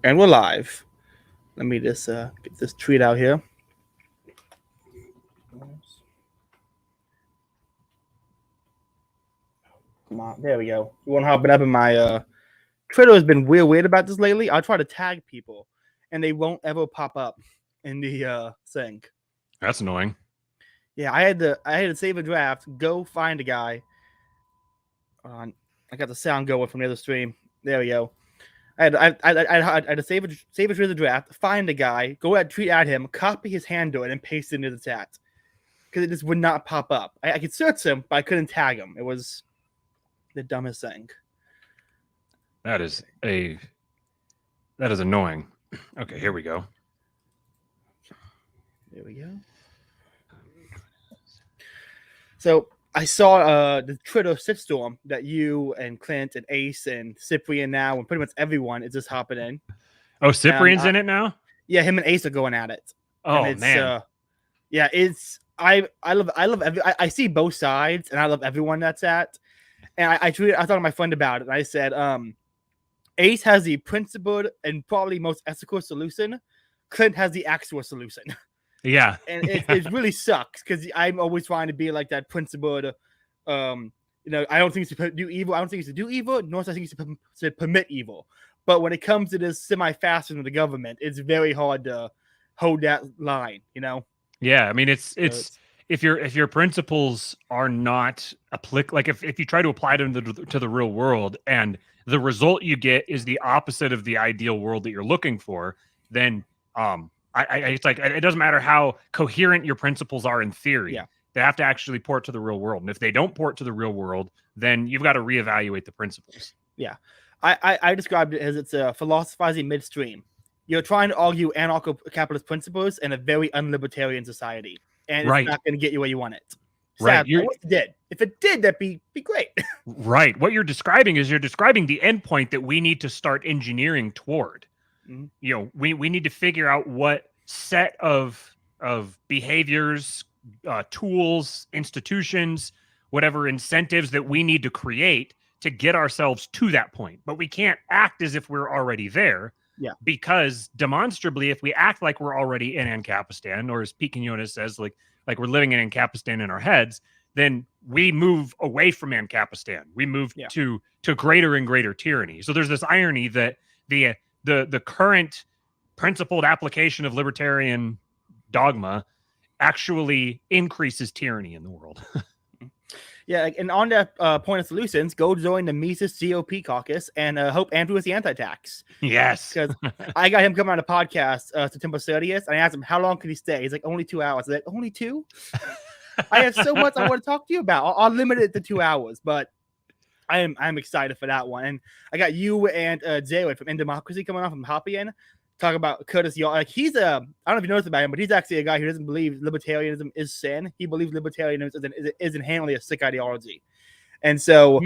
And we're live. Let me just get this tweet out here. Come on, there we go. You want to hop it up in my Twitter has been weird about this lately. I'll try to tag people, and they won't ever pop up in the thing. That's annoying. Yeah, I had to save a draft. Go find a guy. I got the sound going from the other stream. There we go. I had to save a draft, find a guy, go ahead, tweet at him, copy his handle, and then paste it into the chat because it just would not pop up. I could search him, but I couldn't tag him. It was the dumbest thing. That is annoying. Okay, here we go. There we go. So I saw the Twitter shitstorm that you and Clint and Ace and Cyprian now, and pretty much everyone is just hopping in. Oh, Cyprian's in it now? Yeah, him and Ace are going at it. Oh man. Yeah, it's I love I see both sides, and I love everyone that's at. And I talked to my friend about it, and I said, Ace has the principled and probably most ethical solution. Clint has the actual solution. Yeah. And it really sucks because I'm always trying to be like that principled. I don't think it's to do evil. I don't think it's to do evil, nor do I think it's to permit evil. But when it comes to this semi-fashion of the government, it's very hard to hold that line, Yeah, I mean, it's if your principles are not applicable, like if you try to apply them to the real world and the result you get is the opposite of the ideal world that you're looking for, then it's like it doesn't matter how coherent your principles are in theory. Yeah. They have to actually port to the real world. And if they don't port to the real world, then you've got to reevaluate the principles. Yeah. I described it as it's a philosophizing midstream. You're trying to argue anarcho-capitalist principles in a very unlibertarian society. And it's not going to get you where you want it. Right. If it did, that'd be great. Right. What you're describing is the endpoint that we need to start engineering toward. Mm-hmm. We need to figure out what set of behaviors, tools, institutions, whatever incentives that we need to create to get ourselves to that point. But we can't act as if we're already there. Yeah. Because demonstrably, if we act like we're already in Ancapistan, or as Pete Quinones says, like we're living in Ancapistan in our heads, then we move away from Ancapistan. We move to greater and greater tyranny. So there's this irony that the current principled application of libertarian dogma actually increases tyranny in the world. Yeah, and on that point of solutions, go join the Mises GOP caucus and hope Andrew is the anti-tax. Yes. Because I got him coming on the podcast September 30th, and I asked him, how long can he stay? He's like, only 2 hours. I'm like, only 2? I have so much I want to talk to you about. I'll limit it to 2 hours, but I'm excited for that one. And I got you and Jay from In Democracy coming on from Hoppy in. Talk about Curtis Yarn. Like he's I don't know if you noticed about him, but he's actually a guy who doesn't believe libertarianism is sin. He believes libertarianism is inherently a sick ideology. And so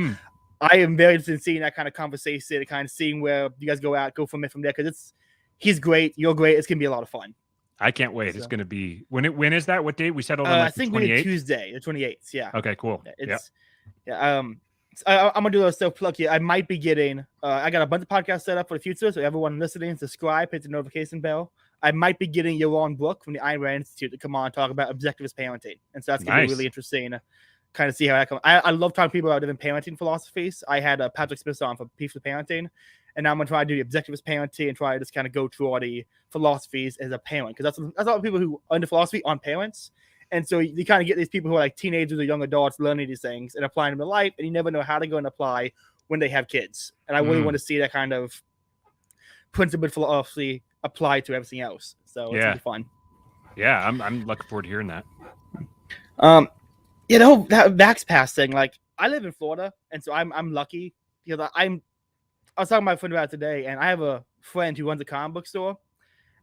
I am very interested in seeing that kind of conversation and kind of seeing where you guys go from there, because he's great, you're great. It's gonna be a lot of fun. I can't wait. So, it's gonna be when is that? What date? We settled on I think we did Tuesday, the 28th. Yeah. Okay, cool. I'm gonna do a self plug here. I might be getting. I got a bunch of podcasts set up for the future, so everyone listening, subscribe, hit the notification bell. I might be getting Yaron Brook from the Ayn Rand Institute to come on and talk about objectivist parenting, and so that's gonna be really interesting. Kind of see how that comes. I love talking to people about different parenting philosophies. I had Patrick Smith on for Peaceful Parenting, and now I'm gonna try to do the objectivist parenting and try to just kind of go through all the philosophies as a parent, because that's a lot of people who under philosophy aren't parents. And so you kind of get these people who are like teenagers or young adults learning these things and applying them to life, and you never know how to go and apply when they have kids. And I really want to see that kind of principled philosophy applied to everything else. So it's gonna be fun. Yeah, I'm looking forward to hearing that. That Vax Pass thing. Like I live in Florida, and so I'm lucky because I was talking to my friend about it today, and I have a friend who runs a comic book store,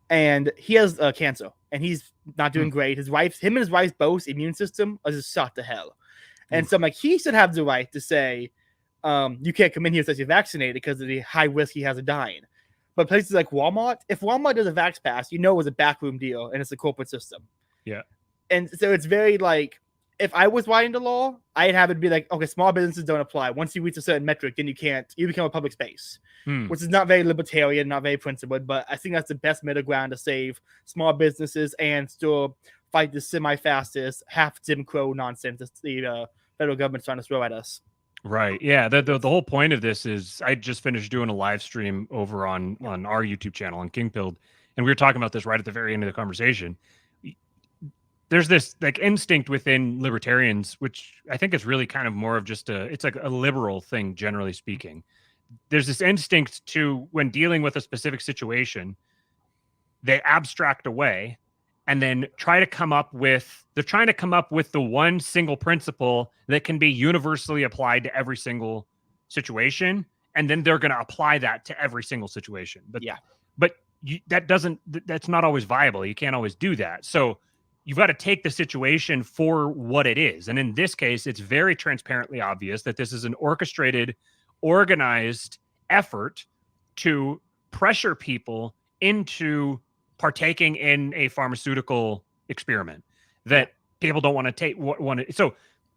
and he has cancer, and he's not doing great. Him and his wife's both immune system are just shot to hell. And so I'm like, he should have the right to say, you can't come in here unless you're vaccinated because of the high risk he has of dying. But places like Walmart, if Walmart does a Vax Pass, it was a backroom deal, and it's a corporate system. Yeah. And so it's very like, if I was writing the law, I'd have it be like, okay, small businesses don't apply. Once you reach a certain metric, then you become a public space, which is not very libertarian, not very principled, but I think that's the best middle ground to save small businesses and still fight the semi-fastest, half Jim Crow nonsense that the federal government's trying to throw at us. Right. Yeah. The whole point of this is I just finished doing a live stream over on our YouTube channel on Kingpilled, and we were talking about this right at the very end of the conversation. There's this like instinct within libertarians, which I think is really kind of more of just it's like a liberal thing, generally speaking. There's this instinct to, when dealing with a specific situation, they abstract away and then they're trying to come up with the one single principle that can be universally applied to every single situation. And then they're going to apply that to every single situation. But that's not always viable. You can't always do that. So you've got to take the situation for what it is. And in this case, it's very transparently obvious that this is an orchestrated, organized effort to pressure people into partaking in a pharmaceutical experiment that people don't want to take. So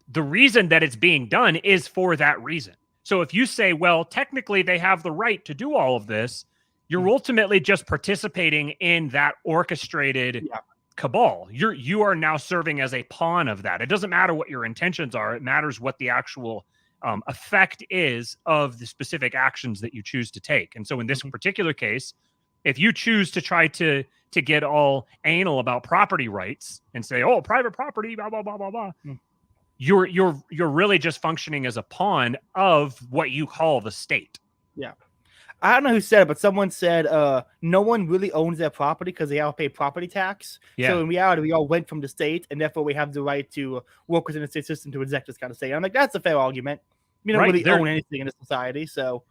the reason that it's being done is for that reason. So if you say, well, technically they have the right to do all of this, you're ultimately just participating in that orchestrated cabal. You are now serving as a pawn of that. It doesn't matter what your intentions are. It matters what the actual effect is of the specific actions that you choose to take. And so in this particular case, if you choose to try to get all anal about property rights and say, oh, private property, blah, blah, blah, blah, blah, you're really just functioning as a pawn of what you call the state. Yeah. I don't know who said it, but someone said no one really owns their property because they all pay property tax. Yeah. So in reality, we all went from the state, and therefore we have the right to work within the state system to reject this kind of state. I'm like, that's a fair argument. We don't really own anything in this society, so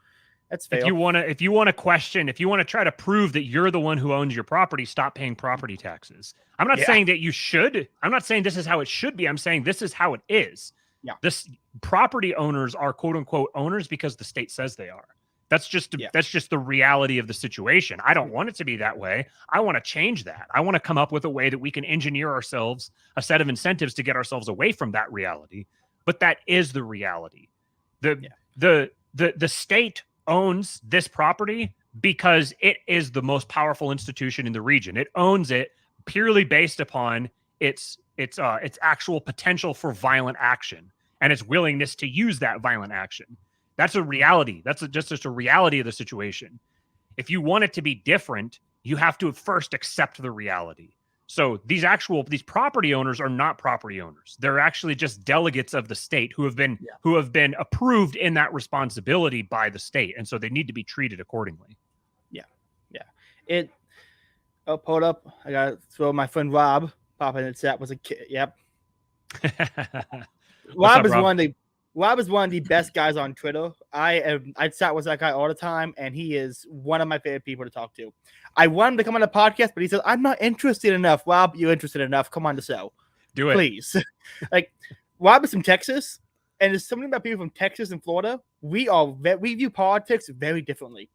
that's fair. If you want to question, if you want to try to prove that you're the one who owns your property, stop paying property taxes. I'm not saying that you should. I'm not saying this is how it should be. I'm saying this is how it is. Yeah. This property owners are quote unquote owners because the state says they are. That's just the reality of the situation. I don't want it to be that way. I want to change that. I want to come up with a way that we can engineer ourselves a set of incentives to get ourselves away from that reality. But that is the reality. The state owns this property because it is the most powerful institution in the region. It owns it purely based upon its actual potential for violent action and its willingness to use that violent action. That's a reality. That's just a reality of the situation. If you want it to be different, you have to first accept the reality. So these property owners are not property owners. They're actually just delegates of the state who have been approved in that responsibility by the state, and so they need to be treated accordingly. Yeah. Hold up. I gotta throw my friend Rob pop in the chat. Was a kid. Yep. Rob is one of the best guys on Twitter. I chat with that guy all the time, and he is one of my favorite people to talk to. I want him to come on the podcast, but he says, I'm not interested enough. Rob, you're interested enough. Come on the show. Do it. Please. Like, Rob is from Texas, and there's something about people from Texas and Florida. We view politics very differently.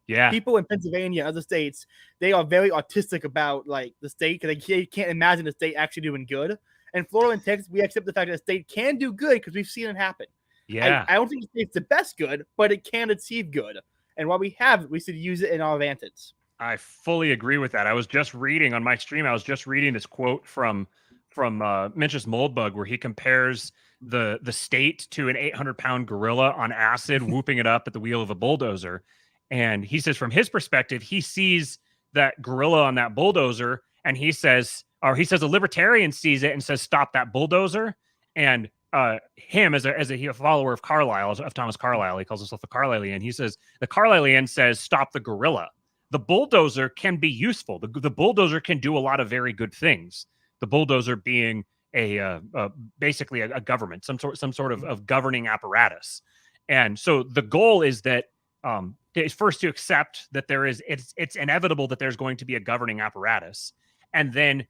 Yeah. People in Pennsylvania and other states, they are very autistic about like the state because they can't imagine the state actually doing good. And Florida and Texas, we accept the fact that the state can do good because we've seen it happen. Yeah. I don't think the state's the best good, but it can achieve good. And while we have it, we should use it in our advantage. I fully agree with that. I was just reading on my stream, this quote from Mencius Moldbug, where he compares the state to an 800-pound gorilla on acid, whooping it up at the wheel of a bulldozer. And he says from his perspective, he sees that gorilla on that bulldozer, and he says a libertarian sees it and says, stop that bulldozer. And him as a follower of Carlyle, of Thomas Carlyle, he calls himself a Carlylean. He says the Carlylean says, stop the gorilla. The bulldozer can be useful. The bulldozer can do a lot of very good things. The bulldozer being basically a government, some sort of governing apparatus. And so the goal is that is first to accept that it's inevitable that there's going to be a governing apparatus, and then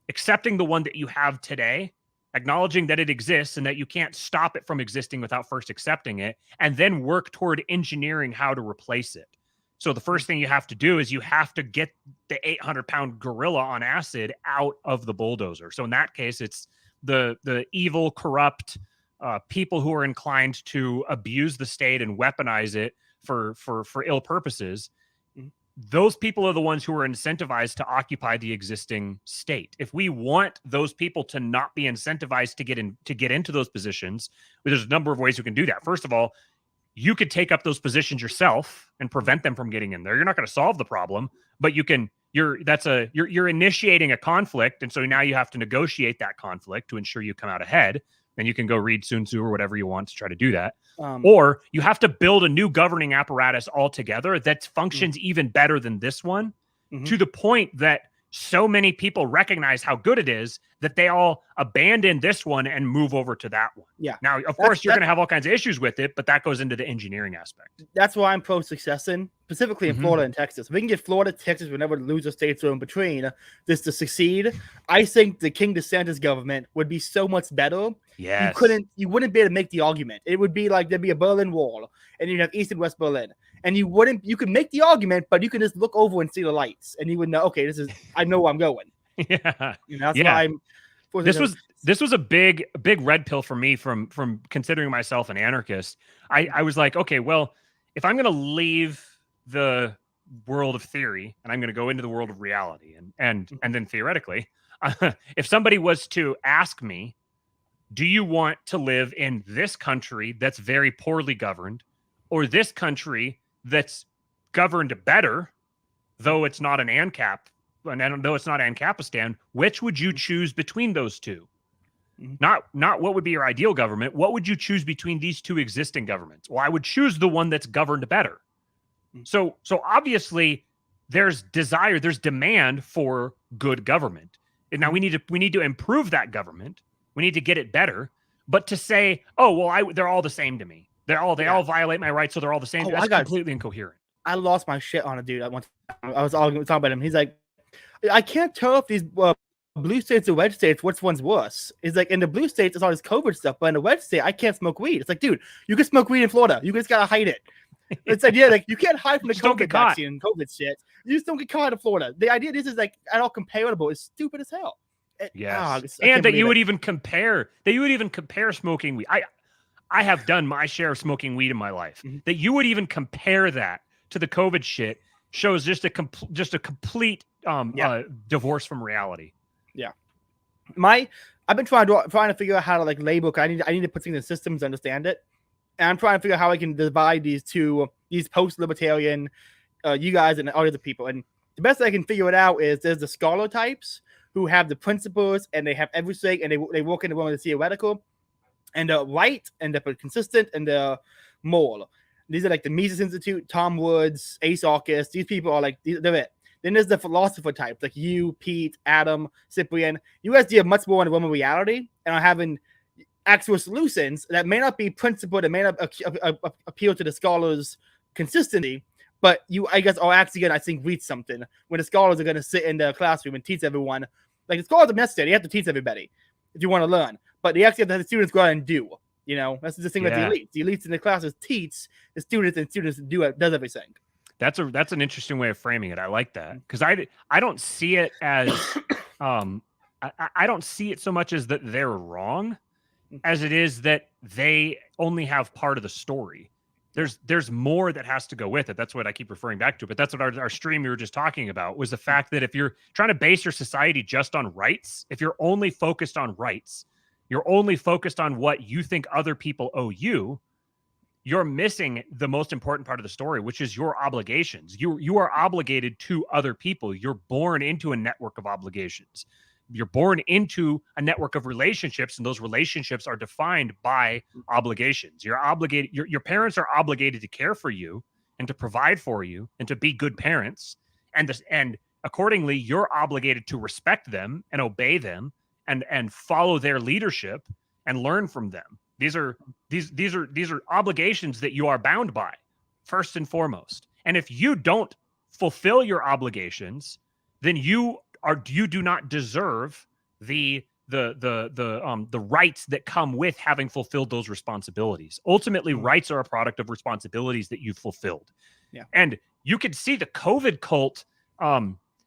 accepting the one that you have today, acknowledging that it exists and that you can't stop it from existing without first accepting it, and then work toward engineering how to replace it. So the first thing you have to do is you have to get the 800-pound gorilla on acid out of the bulldozer. So in that case, it's the evil, corrupt people who are inclined to abuse the state and weaponize it for ill purposes, those people are the ones who are incentivized to occupy the existing state. If we want those people to not be incentivized to get into those positions, there's a number of ways we can do that. First of all, you could take up those positions yourself and prevent them from getting in there. You're not going to solve the problem, but you're initiating a conflict, and so now you have to negotiate that conflict to ensure you come out ahead. Then you can go read Sun Tzu or whatever you want to try to do that. Or you have to build a new governing apparatus altogether that functions even better than this one, to the point that so many people recognize how good it is that they all abandon this one and move over to that one. Yeah. Now, of course, you're going to have all kinds of issues with it, but that goes into the engineering aspect. That's why I'm pro-success specifically in Florida and Texas. If we can get Florida, Texas, whenever the loser states are in between, this to succeed, I think the King DeSantis government would be so much better. Yes. You wouldn't be able to make the argument. It would be like there'd be a Berlin Wall, and you'd have East and West Berlin. And you could make the argument, but you can just look over and see the lights, and you would know, okay, I know where I'm going. Yeah. That's why I'm. This was a big red pill for me from considering myself an anarchist. I was like, okay, well, if I'm going to leave the world of theory and I'm going to go into the world of reality, and then theoretically, if somebody was to ask me, do you want to live in this country that's very poorly governed, or this country that's governed better, though it's not an ANCAP, and though it's not Ancapistan, which would you choose between those two? Not what would be your ideal government. What would you choose between these two existing governments? Well, I would choose the one that's governed better. So obviously there's demand for good government. And now we need to improve that government. We need to get it better. But to say, oh, well, they're all the same to me. They all violate my rights, so they're all the same. That's completely incoherent. I lost my shit on a dude. I was talking about him. He's like, I can't tell if these blue states or red states, which one's worse. It's like in the blue states, it's all this COVID stuff, but in the red state, I can't smoke weed. It's like, dude, you can smoke weed in Florida. You just gotta hide it. It's like, yeah, like you can't hide from the COVID vaccine and COVID shit. You just don't get caught in Florida. The idea this is like at all comparable is stupid as hell. Yes, and that you would even compare. That you would even compare smoking weed. I have done my share of smoking weed in my life. That you would even compare that to the COVID shit shows just a complete divorce from reality. Yeah. I've been trying to figure out how to like label. I need to put things in systems to understand it, and I'm trying to figure out how I can divide these post-libertarian, you guys and all other people. And the best I can figure it out is there's the scholar types who have the principles and they have everything, and they work in the realm of the theoretical, and the right and they're consistent and they're moral. These are like the Mises Institute, Tom Woods, Ace Arcus. These people are like they're it. Then there's the philosopher types like you, Pete, Adam, Cyprian. You guys deal much more in the realm of reality and are having actual solutions that may not be principled and may not appeal to the scholars' consistency, but you, I guess, are actually going to, I think, reach something when the scholars are going to sit in the classroom and teach everyone. Like the scholars are necessary. You have to teach everybody if you want to learn, but they actually have to have the students go out and do. You know, that's the thing with the elites. The elites in the classes teach the students, and students does everything. That's an interesting way of framing it. I like that because I don't see it as I don't see it so much as that they're wrong as it is that they only have part of the story. There's more that has to go with it. That's what I keep referring back to. But that's what our stream we were just talking about was the fact that if you're trying to base your society just on rights, if you're only focused on rights, you're only focused on what you think other people owe you, you're missing the most important part of the story, which is your obligations. You are obligated to other people. You're born into a network of obligations. You're born into a network of relationships, and those relationships are defined by obligations. You're obligated. Your parents are obligated to care for you and to provide for you and to be good parents. And accordingly, you're obligated to respect them and obey them and follow their leadership and learn from them. These are obligations that you are bound by, first and foremost. And if you don't fulfill your obligations, then you do not deserve the rights that come with having fulfilled those responsibilities. Ultimately, rights are a product of responsibilities that you've fulfilled. Yeah. And you could see the COVID cult.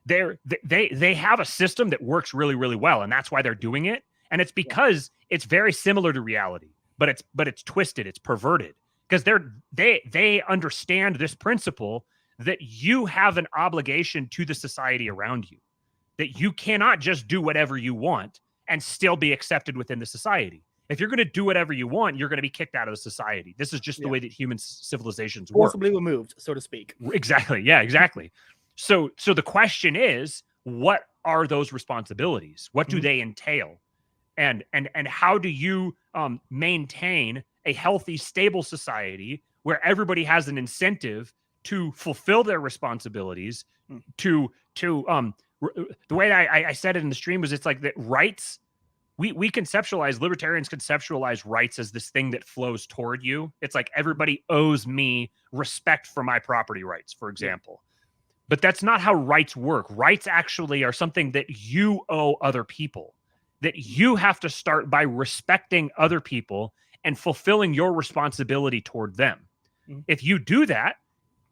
They have a system that works really, really well, and that's why they're doing it. And it's because it's very similar to reality, but it's twisted, it's perverted, because they understand this principle that you have an obligation to the society around you, that you cannot just do whatever you want and still be accepted within the society. If you're going to do whatever you want, you're going to be kicked out of the society. This is just the way that human civilizations work. Forcibly removed, so to speak. Exactly. Yeah, exactly. So the question is, what are those responsibilities? What do they entail? And how do you maintain a healthy, stable society where everybody has an incentive to fulfill their responsibilities, the way I said it in the stream was, it's like that rights, we conceptualize, libertarians conceptualize rights as this thing that flows toward you. It's like everybody owes me respect for my property rights, for example. But that's not how rights work. Rights actually are something that you owe other people, that you have to start by respecting other people and fulfilling your responsibility toward them. If you do that,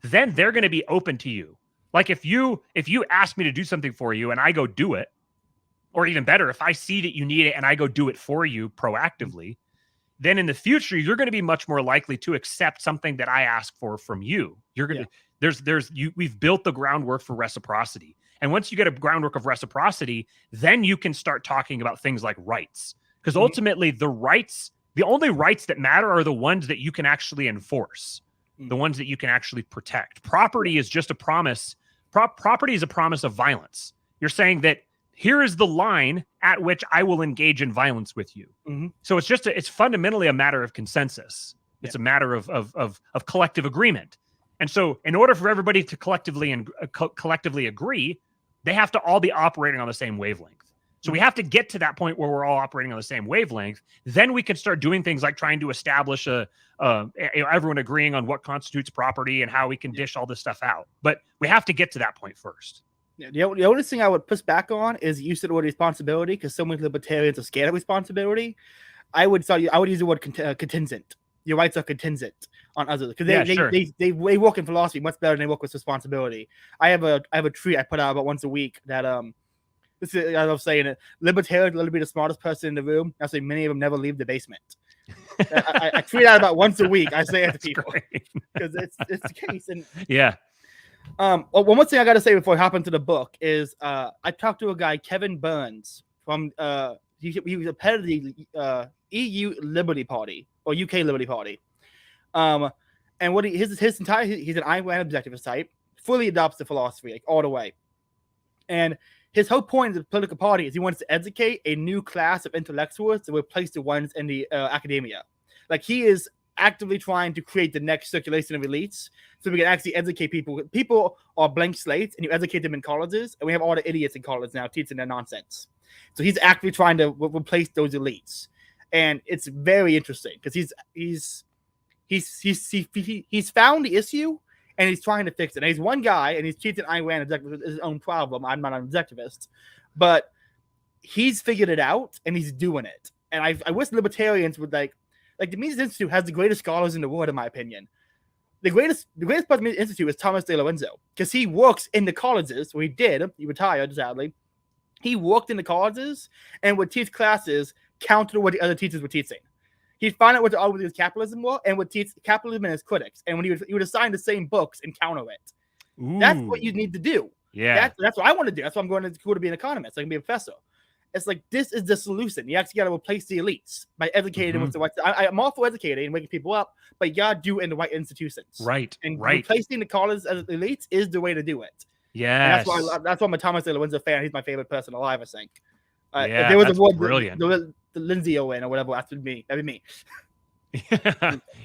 then they're going to be open to you. Like if you ask me to do something for you and I go do it, or even better, if I see that you need it and I go do it for you proactively, then in the future, you're going to be much more likely to accept something that I ask for from you. You're going to, we've built the groundwork for reciprocity. And once you get a groundwork of reciprocity, then you can start talking about things like rights. Because ultimately the only rights that matter are the ones that you can actually enforce, the ones that you can actually protect. Property is just a promise. Property is a promise of violence. You're saying that here is the line at which I will engage in violence with you. So it's fundamentally a matter of consensus. It's a matter of collective agreement. And so in order for everybody to collectively agree, they have to all be operating on the same wavelength. So we have to get to that point where we're all operating on the same wavelength. Then we can start doing things like trying to establish everyone agreeing on what constitutes property and how we can dish all this stuff out. But we have to get to that point first. Yeah, the only thing I would push back on is use the word responsibility, because so many libertarians are scared of responsibility. I would use the word contingent. Your rights are contingent on others, because they work in philosophy much better than they work with responsibility. I have a tweet I put out about once a week that this is, I love saying it. Libertarians are literally the smartest person in the room. I say many of them never leave the basement. I tweet out about once a week. I say it to people because it's the case. And one more thing I got to say before I hop into the book is I talked to a guy, Kevin Burns, from he was a head of the EU Liberty Party or UK Liberty Party. And what he's an Ayn Rand objectivist type, fully adopts the philosophy like all the way. And his whole point of the political party is he wants to educate a new class of intellectuals to replace the ones in the academia. Like he is actively trying to create the next circulation of elites so we can actually educate people. People are blank slates and you educate them in colleges, and we have all the idiots in college now teaching their nonsense. So he's actively trying to replace those elites. And it's very interesting because he's found the issue and he's trying to fix it. And he's one guy and he's teaching Ayn Rand his own problem. I'm not an objectivist, but he's figured it out and he's doing it. And I wish libertarians would like the Mises Institute has the greatest scholars in the world, in my opinion. The greatest person in the Mises Institute is Thomas De Lorenzo, because he works in the colleges. Well, he retired, sadly. He worked in the colleges and would teach classes counter to what the other teachers were teaching. He'd find out what the argument with capitalism were and would teach capitalism and its critics. And when he would assign the same books and counter it. Ooh. That's what you need to do. Yeah. That's what I want to do. That's why I'm going to school to be an economist. I can be a professor. It's like, this is the solution. You actually got to replace the elites by educating them with the right. I'm all for educating and waking people up, but you got to do it in the right institutions. Right. And replacing the colleges as elites is the way to do it. Yeah. That's why I'm a Thomas De Lorenzo fan. He's my favorite person alive, I think. Yeah, there was that's a word, brilliant. The Lindsay Owen or whatever. That'd be me.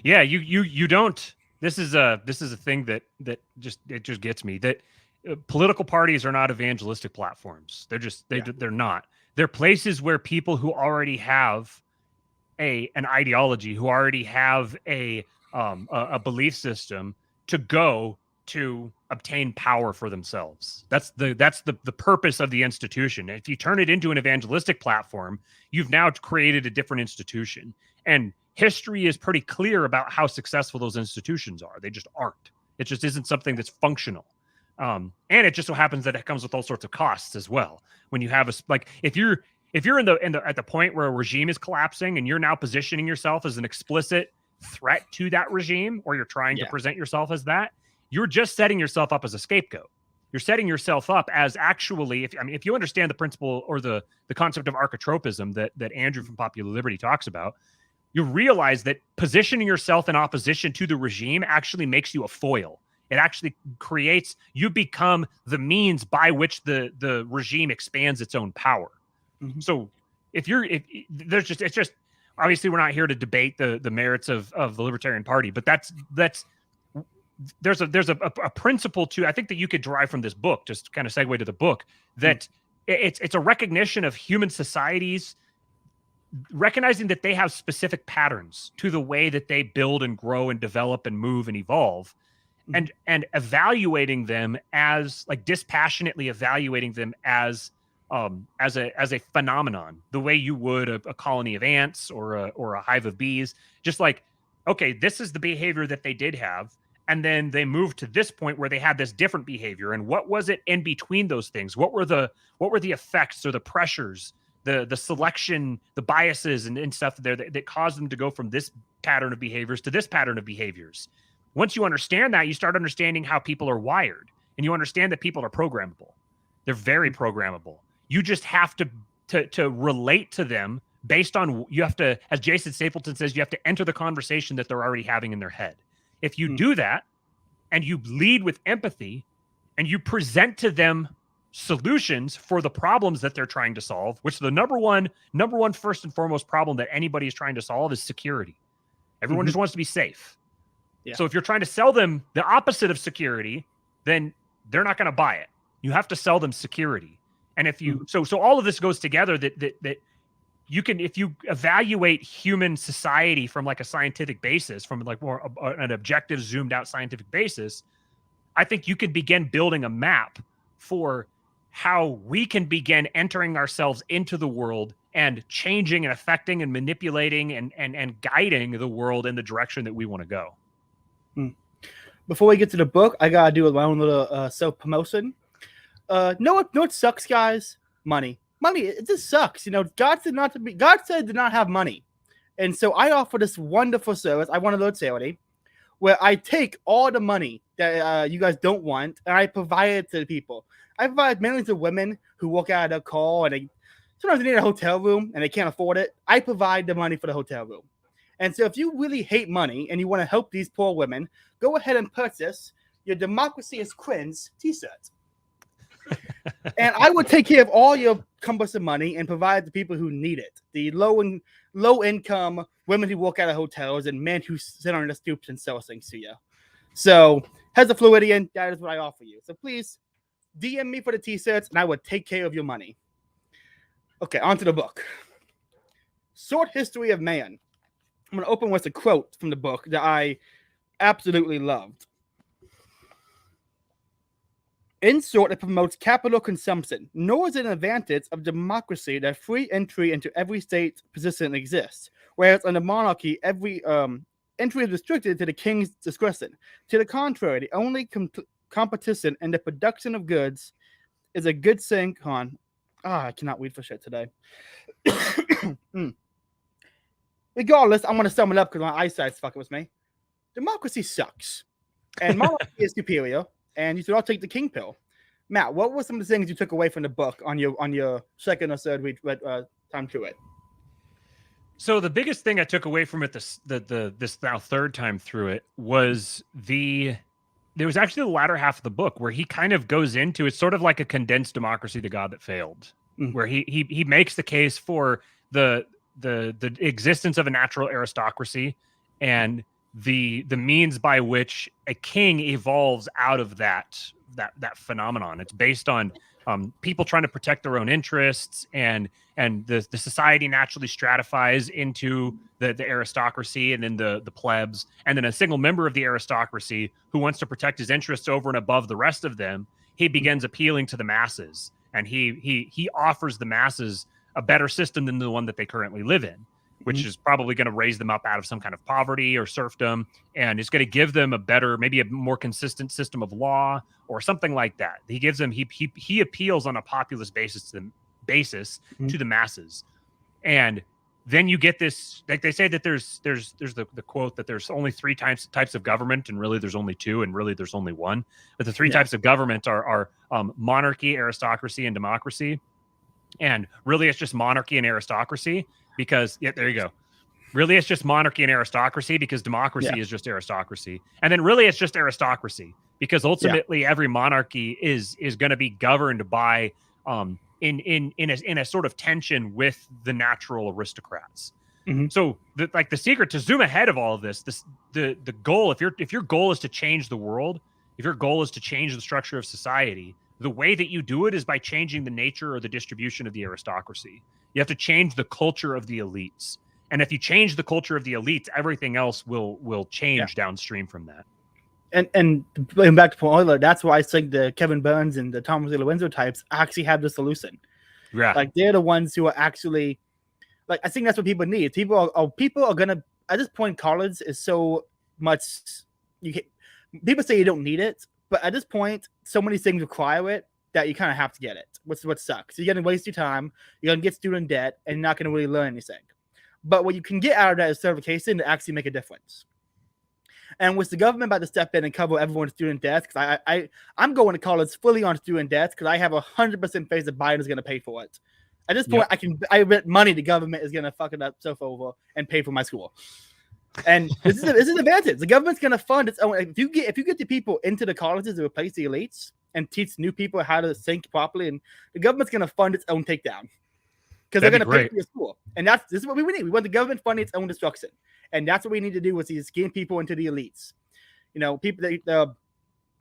Yeah, you don't. This is a thing that just gets me, that political parties are not evangelistic platforms. They're not. They're places where people who already have an ideology, who already have a belief system to go to obtain power for themselves. That's the purpose of the institution. If you turn it into an evangelistic platform, you've now created a different institution. And history is pretty clear about how successful those institutions are. They just aren't. It just isn't something that's functional. And it just so happens that it comes with all sorts of costs as well. When you have if if you're at the point where a regime is collapsing and you're now positioning yourself as an explicit threat to that regime, or you're trying to present yourself as that, you're just setting yourself up as a scapegoat. You're setting yourself up as actually, if you understand the principle or the concept of archetropism that Andrew from Popular Liberty talks about, you realize that positioning yourself in opposition to the regime actually makes you a foil. It actually creates, you become the means by which the regime expands its own power. Mm-hmm. So it's just obviously we're not here to debate the merits of the Libertarian Party, but there's a principle to, I think, that you could derive from this book, just kind of segue to the book, that it's a recognition of human societies, recognizing that they have specific patterns to the way that they build and grow and develop and move and evolve, and evaluating them as, like, dispassionately evaluating them as a phenomenon, the way you would a colony of ants or a hive of bees. Just like, okay, this is the behavior that they did have, and then they moved to this point where they had this different behavior. And what was it in between those things? What were the effects or the pressures, the selection, the biases and stuff there that caused them to go from this pattern of behaviors to this pattern of behaviors? Once you understand that, you start understanding how people are wired, and you understand that people are programmable. They're very programmable. You just have to relate to them based on, you have to, as Jason Stapleton says, you have to enter the conversation that they're already having in their head. If you do that, and you lead with empathy, and you present to them solutions for the problems that they're trying to solve, which the number one first and foremost problem that anybody is trying to solve is security. Everyone just wants to be safe. Yeah. So if you're trying to sell them the opposite of security, then they're not going to buy it. You have to sell them security. And if you, so all of this goes together, that you can, if you evaluate human society from like a scientific basis, from like more an objective, zoomed out scientific basis, I think you could begin building a map for how we can begin entering ourselves into the world and changing and affecting and manipulating and guiding the world in the direction that we want to go. Before we get to the book, I gotta do my own little self-promotion. Know what sucks, guys? Money, it just sucks. You know, God said did not have money. And so I offer this wonderful service. I want a little charity where I take all the money that you guys don't want, and I provide it to the people. I provide mainly to women who walk out of their car and sometimes they need a hotel room and they can't afford it. I provide the money for the hotel room. And so if you really hate money and you want to help these poor women, go ahead and purchase your Democracy is Cringe t-shirt. And I will take care of all your cumbersome money and provide the people who need it. The low income women who walk out of hotels and men who sit on the stoops and sell things to you. So as a Floridian, that is what I offer you. So please DM me for the t-shirts and I will take care of your money. Okay, on to the book. Short History of Man. I'm going to open with a quote from the book that I absolutely loved. In short, it promotes capital consumption, nor is it an advantage of democracy that free entry into every state position exists, whereas under monarchy, every entry is restricted to the king's discretion. To the contrary, the only competition in the production of goods is a good thing on. I cannot read for shit today. Regardless, I'm going to sum it up because my eyesight's fucking with me. Democracy sucks. And monarchy is superior. And you should all take the king pill. Matt, what were some of the things you took away from the book on your second or third read time through it? So the biggest thing I took away from it this now third time through it was there was actually the latter half of the book where he kind of goes into, it's sort of like a condensed Democracy, the God that failed, where he makes the case for the existence of a natural aristocracy and the means by which a king evolves out of that phenomenon. It's based on people trying to protect their own interests, and the society naturally stratifies into the aristocracy and then the plebs, and then a single member of the aristocracy who wants to protect his interests over and above the rest of them. He begins appealing to the masses, and he offers the masses a better system than the one that they currently live in, which is probably going to raise them up out of some kind of poverty or serfdom, and it's going to give them a better, maybe a more consistent system of law or something like that. He gives them, he appeals on a populist basis to them, basis to the masses. And then you get this, like they say that there's the quote that there's only three types of government, and really there's only two, and really there's only one. But the three types of government are monarchy, aristocracy, and democracy. And really it's just monarchy and aristocracy because, there you go. Really it's just monarchy and aristocracy because democracy is just aristocracy. And then really it's just aristocracy because ultimately every monarchy is going to be governed by in a sort of tension with the natural aristocrats. So the secret to zoom ahead of all of this, the goal, if your goal is to change the world, if your goal is to change the structure of society, the way that you do it is by changing the nature or the distribution of the aristocracy. You have to change the culture of the elites. And if you change the culture of the elites, everything else will change downstream from that. And going back to Paul Euler, that's why I think the Kevin Burns and the Thomas Taylor Winslow types actually have the solution. Yeah. Like they're the ones who are actually, like, I think that's what people need. People are gonna, at this point, college is so much, people say you don't need it, but at this point, so many things require it that you kind of have to get it. What sucks. You're gonna waste your time, you're gonna get student debt, and you're not gonna really learn anything. But what you can get out of that is certification to actually make a difference. And with the government about to step in and cover everyone's student debt, because I'm going to college fully on student debt because I have 100% faith that Biden is going to pay for it. At this point, I bet money the government is going to fuck it up stuff over and pay for my school. And this is an advantage. The government's going to fund its own. If you get the people into the colleges to replace the elites and teach new people how to think properly, and the government's going to fund its own takedown because they're going to pay for your school. And this is what we need. We want the government funding its own destruction. And that's what we need to do is gain people into the elites. People that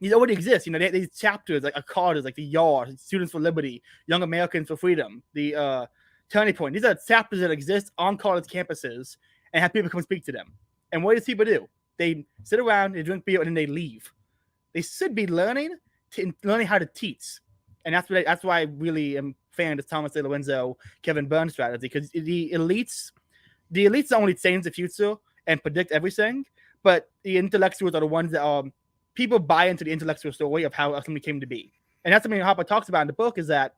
these already exist. These chapters like Carter's, like the Yard, Students for Liberty, Young Americans for Freedom, the Turning Point. These are chapters that exist on college campuses and have people come speak to them. And what does people do? They sit around, they drink beer, and then they leave. They should be learning how to teach. And that's why I really am a fan of this Thomas Taylor Winslow, Kevin Burns strategy, because the elites not only change the future and predict everything, but the intellectuals are the ones that people buy into the intellectual story of how something came to be. And that's something Harper talks about in the book, is that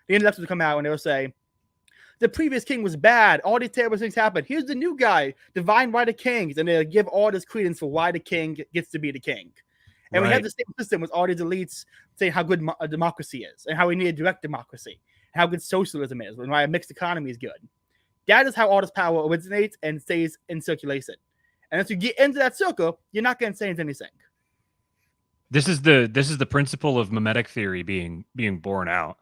the intellectuals will come out and they'll say, the previous king was bad. All these terrible things happened. Here's the new guy, divine right of kings. And they'll give all this credence for why the king gets to be the king. And we have the same system with all these elites saying how good a democracy is and how we need a direct democracy, and how good socialism is, and why a mixed economy is good. That is how all this power originates and stays in circulation. And as you get into that circle, you're not going to change anything. This is the principle of mimetic theory being borne out.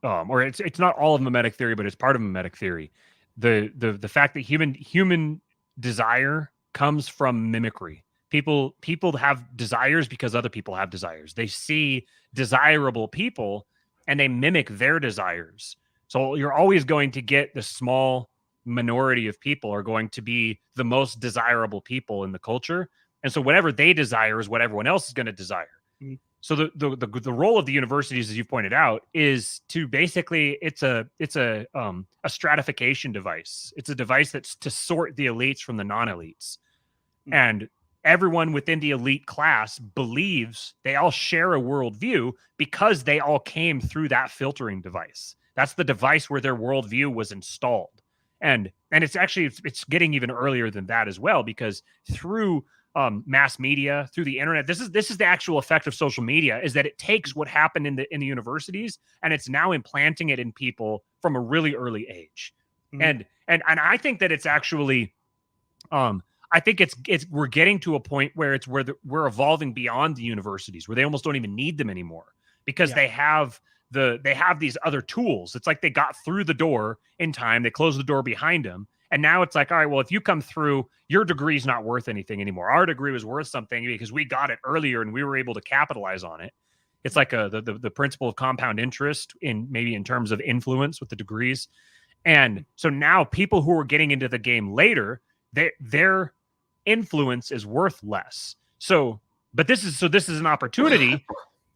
Or it's not all of mimetic theory, but it's part of mimetic theory. The fact that human desire comes from mimicry. People have desires because other people have desires. They see desirable people and they mimic their desires. So you're always going to get the small minority of people are going to be the most desirable people in the culture. And so whatever they desire is what everyone else is going to desire. Mm-hmm. So the role of the universities, as you pointed out, is to basically it's a stratification device. It's a device that's to sort the elites from the non-elites. Mm-hmm. And everyone within the elite class believes they all share a worldview because they all came through that filtering device. That's the device where their worldview was installed. And it's getting even earlier than that as well, because through mass media, through the internet, this is the actual effect of social media, is that it takes what happened in the universities and it's now implanting it in people from a really early age. Mm-hmm. And I think that it's actually I think we're getting to a point where we're evolving beyond the universities, where they almost don't even need them anymore, because they have these other tools. It's like they got through the door in time, they closed the door behind them, and now it's like, all right, well, if you come through, your degree is not worth anything anymore. Our degree was worth something because we got it earlier and we were able to capitalize on it. It's like the principle of compound interest in terms of influence with the degrees. And so now people who are getting into the game later, their influence is worth less. But this is an opportunity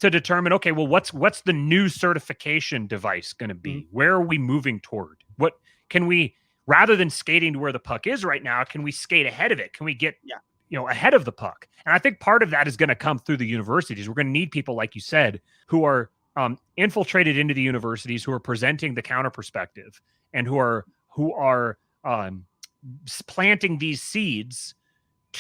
to determine, okay, well, what's the new certification device going to be? Mm-hmm. Where are we moving toward? What can we, rather than skating to where the puck is right now, can we skate ahead of it? Can we get ahead of the puck? And I think part of that is going to come through the universities. We're going to need people, like you said, who are infiltrated into the universities, who are presenting the counter perspective, and who are planting these seeds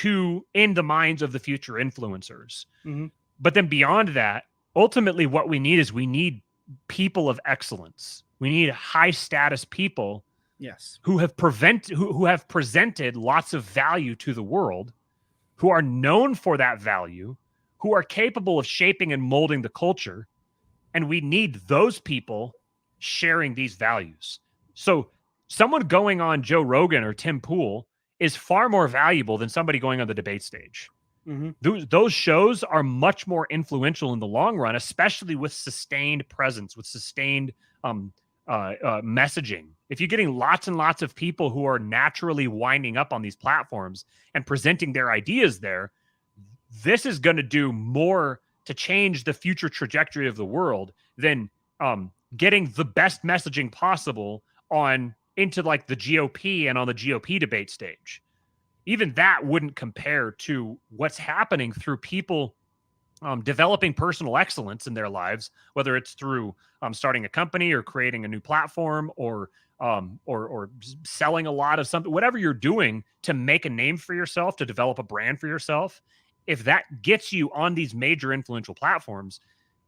in the minds of the future influencers. Mm-hmm. But then beyond that, ultimately what we need people of excellence. We need high status people, yes, who have presented lots of value to the world, who are known for that value, who are capable of shaping and molding the culture. And we need those people sharing these values. So someone going on Joe Rogan or Tim Pool is far more valuable than somebody going on the debate stage. Mm-hmm. Those shows are much more influential in the long run, especially with sustained presence, with sustained messaging. If you're getting lots and lots of people who are naturally winding up on these platforms and presenting their ideas there, this is going to do more to change the future trajectory of the world than getting the best messaging possible into like the GOP and on the GOP debate stage. Even that wouldn't compare to what's happening through people developing personal excellence in their lives, whether it's through starting a company or creating a new platform or selling a lot of something, whatever you're doing to make a name for yourself, to develop a brand for yourself. If that gets you on these major influential platforms,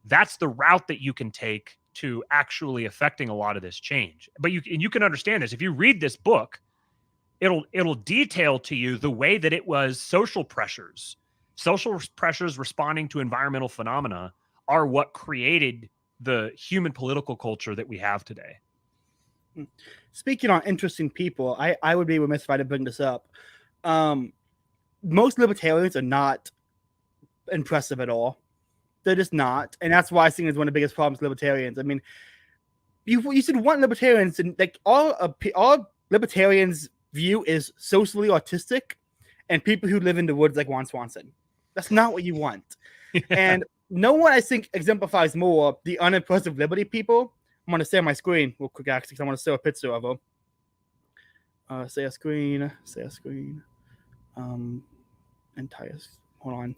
that's the route that you can take to actually affecting a lot of this change. But you can understand this. If you read this book, it'll detail to you the way that it was social pressures responding to environmental phenomena are what created the human political culture that we have today. Speaking on interesting people, I would be remiss if I didn't bring this up. Most libertarians are not impressive at all. They're just not. And that's why I think it's one of the biggest problems with libertarians. I mean, you should want libertarians, and like all libertarians view is socially autistic and people who live in the woods like Ron Swanson. That's not what you want. Yeah. And no one, I think, exemplifies more the unimpressive liberty people. I'm going to share my screen real quick, actually, because I want to show a picture of them. Share screen. Entire. Hold on.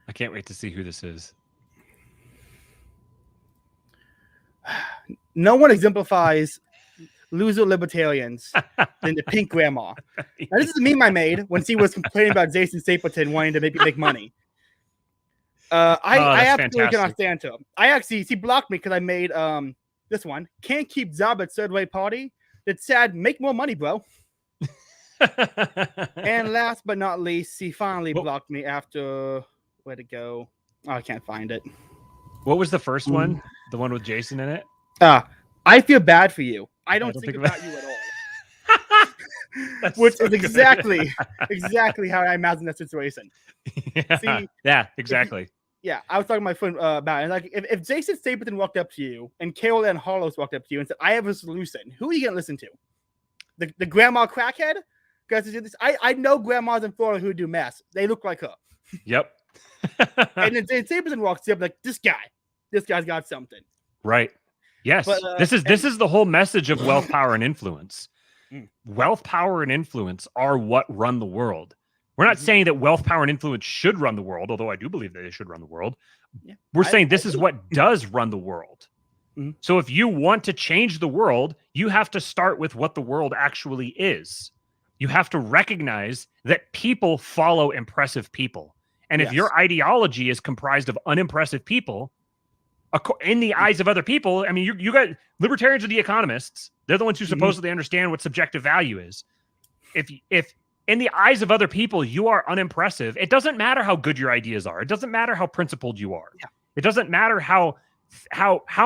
I can't wait to see who this is. No one exemplifies loser libertarians than the pink grandma. Now, this is a meme I made when she was complaining about Jason Stapleton wanting to make money. I absolutely cannot stand her. She blocked me because I made this one. Can't keep job at third rate party. It's sad. Make more money, bro. And last but not least, she finally blocked me after where to go. Oh, I can't find it. What was the first one? The one with Jason in it? I feel bad for you. I don't think about you at all. Which is exactly how I imagine that situation. Yeah, see, yeah, exactly. I was talking to my friend about it. Like, if Jason Stapleton walked up to you and Carol Ann Harlow walked up to you and said, "I have a solution," who are you gonna listen to? The grandma crackhead? Because I know grandmas in Florida who do meth. They look like her. Yep. And then Stapleton walks up like, this guy's got something. Right. Yes. But, this is the whole message of wealth, power, and influence. Wealth, power, and influence are what run the world. We're not saying that wealth, power, and influence should run the world, although I do believe that they should run the world. Yeah. We're saying this is what does run the world. So if you want to change the world, you have to start with what the world actually is. You have to recognize that people follow impressive people. And if your ideology is comprised of unimpressive people, in the eyes of other people, I mean, you got libertarians are the economists. They're the ones who supposedly understand what subjective value is. If in the eyes of other people, you are unimpressive, it doesn't matter how good your ideas are. It doesn't matter how principled you are. Yeah. It doesn't matter how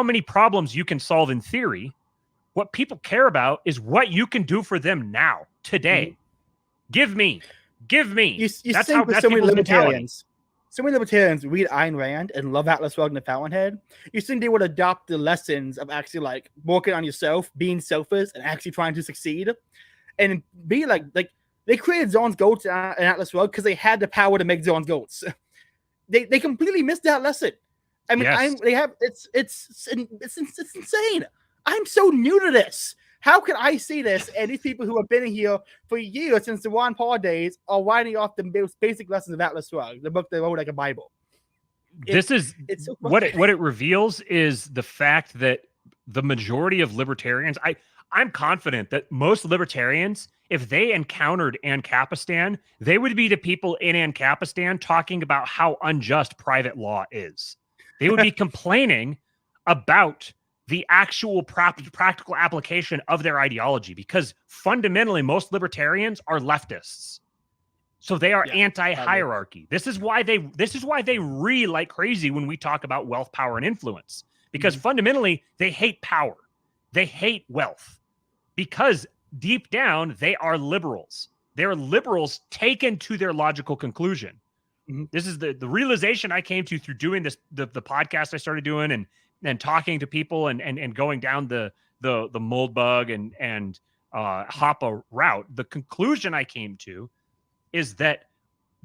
many problems you can solve in theory. What people care about is what you can do for them now, today. Give me. That's how so many libertarians. So many libertarians read Ayn Rand and love Atlas Shrugged and the Fountainhead. You think they would adopt the lessons of actually like working on yourself, being selfish, and actually trying to succeed, and be like they created John's Goats and Atlas Shrugged because they had the power to make John's Goats. They completely missed that lesson. I mean, it's insane. I'm so new to this. How can I see this? And these people who have been here for years since the Ron Paul days are writing off the basic lessons of Atlas Shrugged, the book they wrote like a Bible. it's so what it reveals is the fact that the majority of libertarians, I'm confident that most libertarians, if they encountered Ancapistan, they would be the people in Ancapistan talking about how unjust private law is. They would be complaining about the actual practical application of their ideology, because fundamentally most libertarians are leftists. So they are anti-hierarchy. This is why they really like crazy when we talk about wealth, power, and influence, because fundamentally they hate power. They hate wealth, because deep down they are liberals. They're liberals taken to their logical conclusion. This is the realization I came to through doing this, the podcast I started doing, and talking to people and going down the mold bug and Hoppe route. The conclusion I came to is that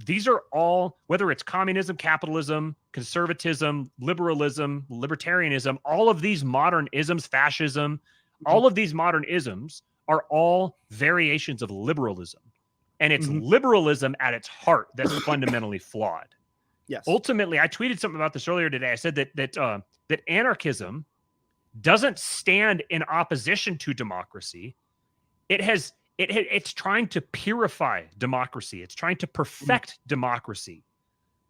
these are all, whether it's communism, capitalism, conservatism, liberalism, libertarianism, all of these modern isms, fascism, all of these modern isms are all variations of liberalism. And it's liberalism at its heart that's fundamentally flawed. Yes. Ultimately, I tweeted something about this earlier today. I said that anarchism doesn't stand in opposition to democracy. It's trying to purify democracy. It's trying to perfect democracy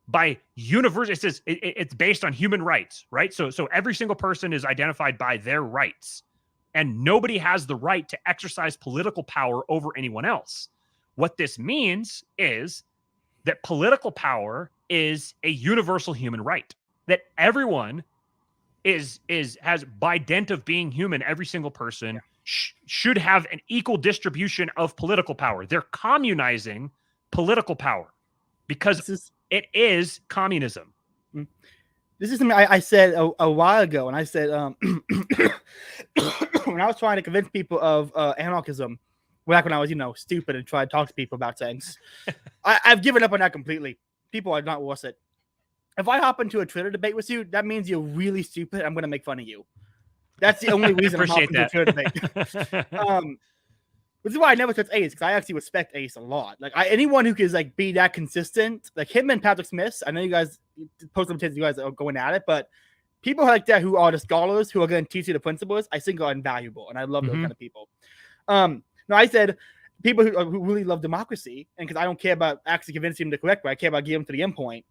by universal. It says it's based on human rights, right? So every single person is identified by their rights, and nobody has the right to exercise political power over anyone else. What this means is that political power is a universal human right, that everyone has, by dint of being human, every single person should have an equal distribution of political power. They're communizing political power because it is communism. This is something I said a while ago, and I said when I was trying to convince people of anarchism, back when I was, stupid and tried to talk to people about things, I've given up on that completely. People are not worth it. If I hop into a Twitter debate with you, that means you're really stupid. I'm going to make fun of you. That's the only reason I'm hopping into a Twitter debate. Which is why I never touch Ace, because I actually respect Ace a lot. Like anyone who can be that consistent, like him and Patrick Smith. I know you guys post them, you guys are going at it, but people like that who are the scholars who are going to teach you the principles, I think are invaluable, and I love those kind of people. No, I said people who really love democracy, and because I don't care about actually convincing them the correct way, I care about getting them to the end point.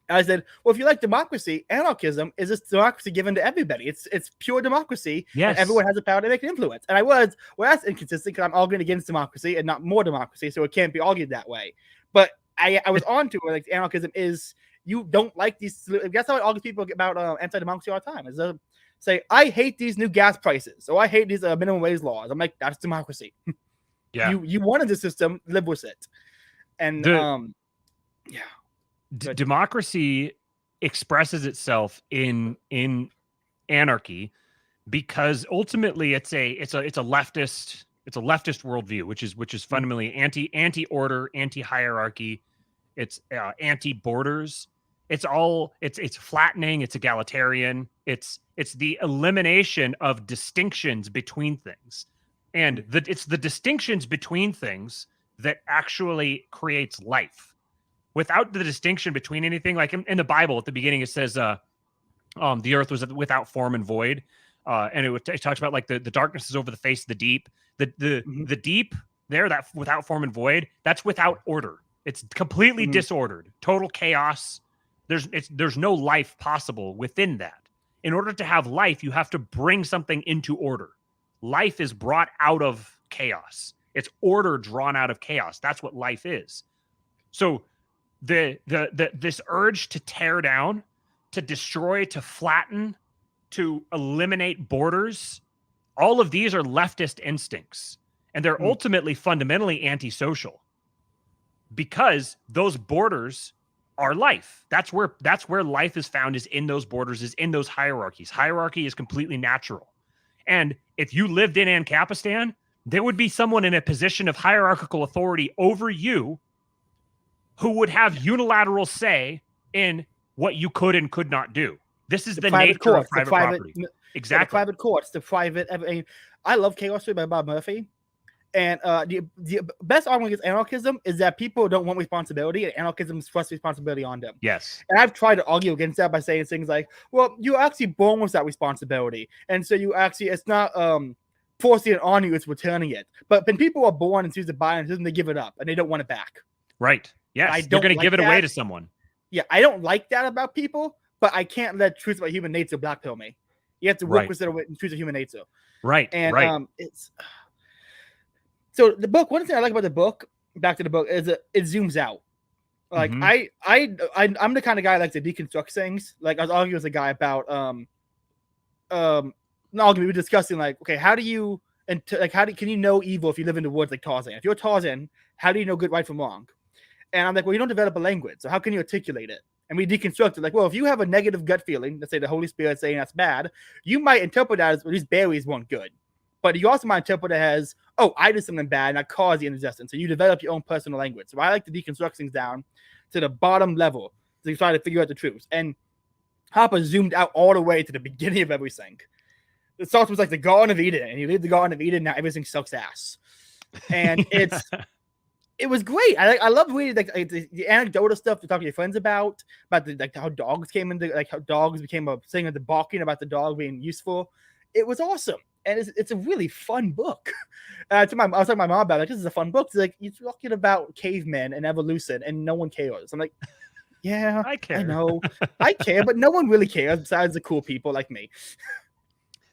I said, well, if you like democracy, anarchism is this democracy given to everybody. It's pure democracy. Yes. And everyone has the power to make an influence. And well, that's inconsistent because I'm arguing against democracy and not more democracy, so it can't be argued that way. But I was on to it, anarchism is you don't like these. That's how I argue people about anti-democracy all the time. Is say, I hate these new gas prices, or I hate these minimum wage laws. I'm like, that's democracy. Yeah. You wanted the system, live with it. And democracy expresses itself in anarchy because ultimately it's a leftist worldview, which is fundamentally anti-order, anti-hierarchy. It's anti-borders. It's flattening. It's egalitarian. It's the elimination of distinctions between things, and it's the distinctions between things that actually creates life. Without the distinction between anything, like in the Bible at the beginning, it says the earth was without form and void, and it talks about like the darkness is over the face of the deep. The deep there, that without form and void, that's without order. It's completely disordered, total chaos. There's no life possible within that. In order to have life, you have to bring something into order. Life is brought out of chaos. It's order drawn out of chaos. That's what life is. So this urge to tear down, to destroy, to flatten, to eliminate borders, all of these are leftist instincts, and they're ultimately fundamentally antisocial because those borders are life. That's where life is found, is in those borders, is in those hierarchies. Hierarchy is completely natural. And if you lived in Ancapistan, there would be someone in a position of hierarchical authority over you who would have unilateral say in what you could and could not do. This is the nature of private property. Exactly. The private courts, the private. I love Chaos Theory by Bob Murphy. And the best argument against anarchism is that people don't want responsibility, and anarchism thrust responsibility on them. Yes. And I've tried to argue against that by saying things like, well, you're actually born with that responsibility. And so it's not forcing it on you, it's returning it. But when people are born and choose to buy into it, they give it up and they don't want it back. Right. Yes. You're going to give it away to someone. Yeah. I don't like that about people, but I can't let truth about human nature blackpill me. You have to work with the truth of human nature. Right. And so the book, one thing I like about the book, back to the book, is it zooms out. Like I'm the kind of guy that likes to deconstruct things. Like I was arguing with a guy about we were discussing like, okay, can you know evil if you live in the woods like Tarzan? If you're Tarzan, how do you know good right from wrong? And I'm like, well, you don't develop a language, so how can you articulate it? And we deconstructed like, well, if you have a negative gut feeling, let's say the Holy Spirit saying that's bad, you might interpret that as, well, these berries weren't good. But you also might interpret it as, oh, I did something bad and I caused the indigestion. So you develop your own personal language. So I like to deconstruct things down to the bottom level to try to figure out the truth. And Harper zoomed out all the way to the beginning of everything. It starts with like the Garden of Eden, and you leave the Garden of Eden, now everything sucks ass. And it was great. I love reading like the anecdotal stuff to talk to your friends about how dogs came into, like how dogs became a thing of the barking about the dog being useful. It was awesome. And it's a really fun book. I was talking to my mom about it. Like, this is a fun book. She's like, you're talking about cavemen and evolution, and no one cares. I'm like, yeah, I care. I know. I care, but no one really cares besides the cool people like me.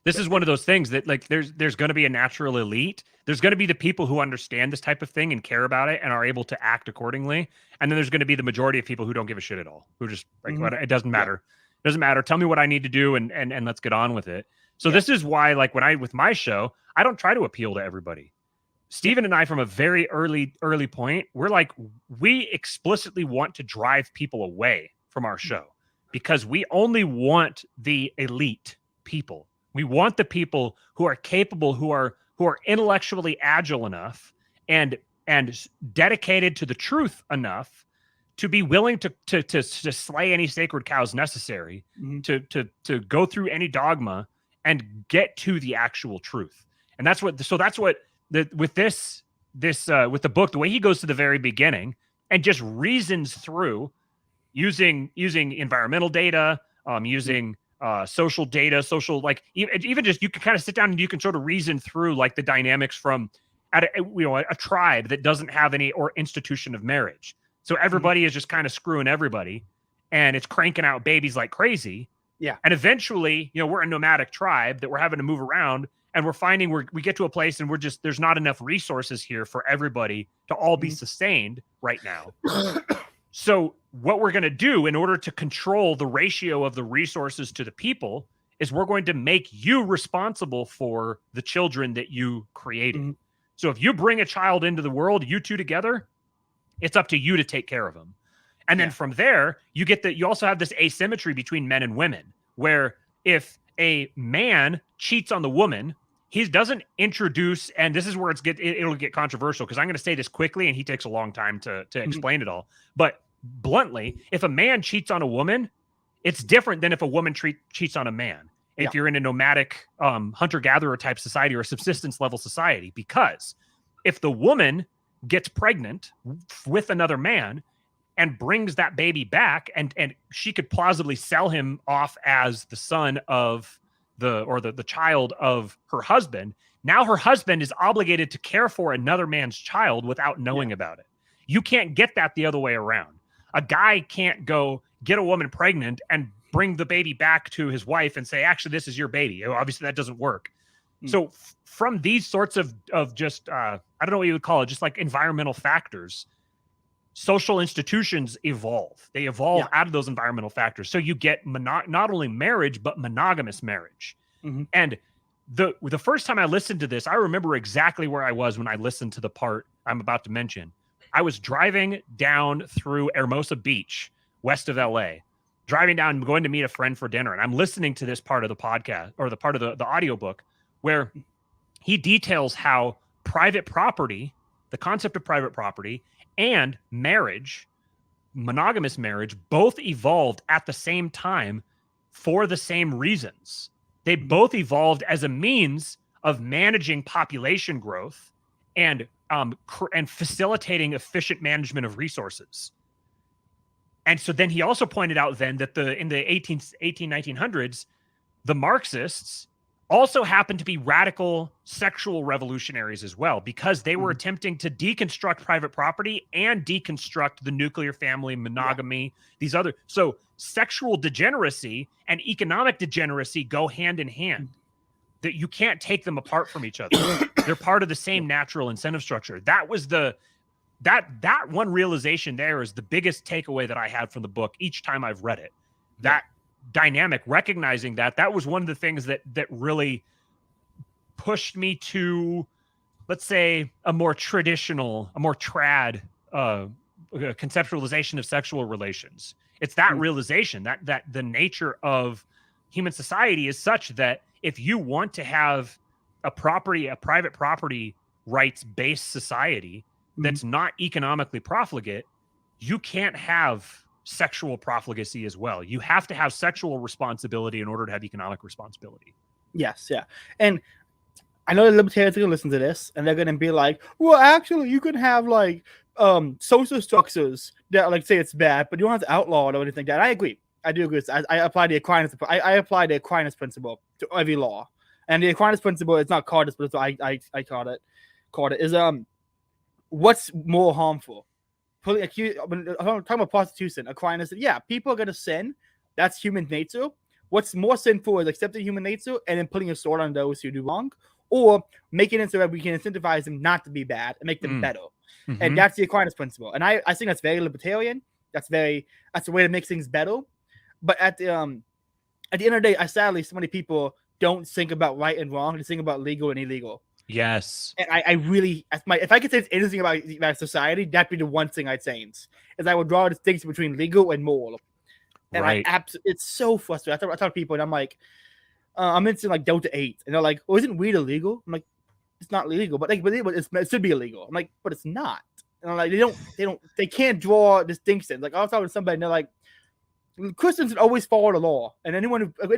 This is one of those things that like there's going to be a natural elite. There's going to be the people who understand this type of thing and care about it and are able to act accordingly. And then there's going to be the majority of people who don't give a shit at all, who just like, it doesn't matter. It doesn't matter. Tell me what I need to do and let's get on with it. So this is why, like with my show, I don't try to appeal to everybody. Steven and I, from a very early point, we're like, we explicitly want to drive people away from our show because we only want the elite people. We want the people who are capable, who are intellectually agile enough and dedicated to the truth enough to be willing to slay any sacred cows necessary, to go through any dogma and get to the actual truth. And that's what with the book, the way he goes to the very beginning and just reasons through using environmental data, using social data, like even just, you can kind of sit down and you can sort of reason through like the dynamics from a tribe that doesn't have any or institution of marriage. So everybody is just kind of screwing everybody and it's cranking out babies like crazy. Yeah. And eventually, we're a nomadic tribe that we're having to move around and we're finding we get to a place and there's not enough resources here for everybody to all be sustained right now. So what we're going to do in order to control the ratio of the resources to the people is we're going to make you responsible for the children that you created. So if you bring a child into the world, you two together, it's up to you to take care of them. And then from there, you also have this asymmetry between men and women, where if a man cheats on the woman, he doesn't introduce, and this is where it'll get controversial because I'm going to say this quickly and he takes a long time to explain it all. But bluntly, if a man cheats on a woman, it's different than if a woman cheats on a man. If you're in a nomadic hunter-gatherer type society or a subsistence level society, because if the woman gets pregnant with another man and brings that baby back, and she could plausibly sell him off as the son of the child of her husband. Now her husband is obligated to care for another man's child without knowing about it. You can't get that the other way around. A guy can't go get a woman pregnant and bring the baby back to his wife and say, actually, this is your baby. Obviously that doesn't work. So from these sorts of just, I don't know what you would call it, just like environmental factors, social institutions evolve. They evolve out of those environmental factors. So you get not only marriage, but monogamous marriage. And the first time I listened to this, I remember exactly where I was when I listened to the part I'm about to mention. I was driving down through Hermosa Beach, west of LA, driving down, going to meet a friend for dinner. And I'm listening to this part of the podcast, or the part of the audiobook, where he details how private property, the concept of private property, and marriage, monogamous marriage, both evolved at the same time for the same reasons. They both evolved as a means of managing population growth and facilitating efficient management of resources. And so then he also pointed out then that in the 1900s, the Marxists also happened to be radical sexual revolutionaries as well, because they were attempting to deconstruct private property and deconstruct the nuclear family, monogamy, these other. So sexual degeneracy and economic degeneracy go hand in hand. That you can't take them apart from each other. They're part of the same natural incentive structure. That was that one realization there is the biggest takeaway that I had from the book each time I've read it. That dynamic, recognizing that was one of the things that really pushed me to, let's say, a more traditional, a more trad conceptualization of sexual relations. It's that realization that the nature of human society is such that if you want to have a private property rights based society that's not economically profligate, you can't have sexual profligacy as well. You have to have sexual responsibility in order to have economic responsibility. Yes, yeah. And I know the libertarians are going to listen to this and they're going to be like, well, actually, you can have like social structures that like say it's bad, but you don't have to outlaw it or anything like that. I agree. I do agree. I apply the Aquinas. I apply the Aquinas principle to every law. And the Aquinas principle, it's not called this, but I called it, is what's more harmful? I'm talking about prostitution. Aquinas said, yeah, people are going to sin. That's human nature. What's more sinful is accepting human nature and then putting a sword on those who do wrong, or making it so that we can incentivize them not to be bad and make them better. And that's the Aquinas principle. And I think that's very libertarian. That's a way to make things better. But at the end of the day, sadly, so many people don't think about right and wrong. They think about legal and illegal. Yes. And I really, if I could say anything about society, that'd be the one thing I'd say is I would draw a distinction between legal and moral. And it's so frustrating. I talk to people and I'm like, I'm into like Delta 8, and they're like, "Oh, isn't weed illegal?" I'm like, "It's not illegal, but it should be illegal." I'm like, "But it's not." And I'm like, they can't draw distinctions. Like I was talking to somebody, and they're like, "Christians always follow the law, and any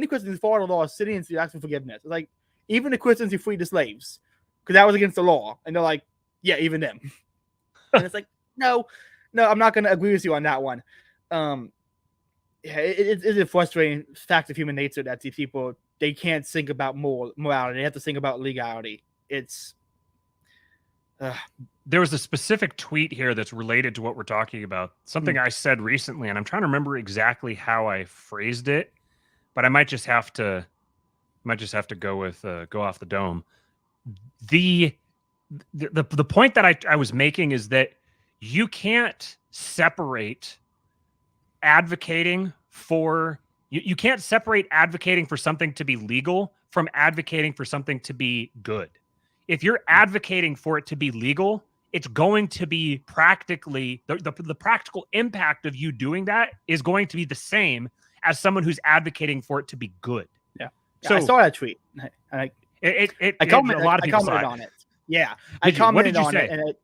Christians who follow the law is sitting and asking for forgiveness." It's like even the Christians who freed the slaves, because that was against the law, and they're like, "Yeah, even them." And it's like, no, I'm not going to agree with you on that one. It's a frustrating fact of human nature that these people, they can't think about morality. They have to think about legality. It's there was a specific tweet here that's related to what we're talking about. Something I said recently, and I'm trying to remember exactly how I phrased it, but I might just have to go off the dome. The point that I was making is that you can't separate advocating for you can't separate advocating for something to be legal from advocating for something to be good. If you're advocating for it to be legal, it's going to be practically the practical impact of you doing that is going to be the same as someone who's advocating for it to be good. Yeah. So I saw that tweet. I commented on it. Yeah. I commented on it, and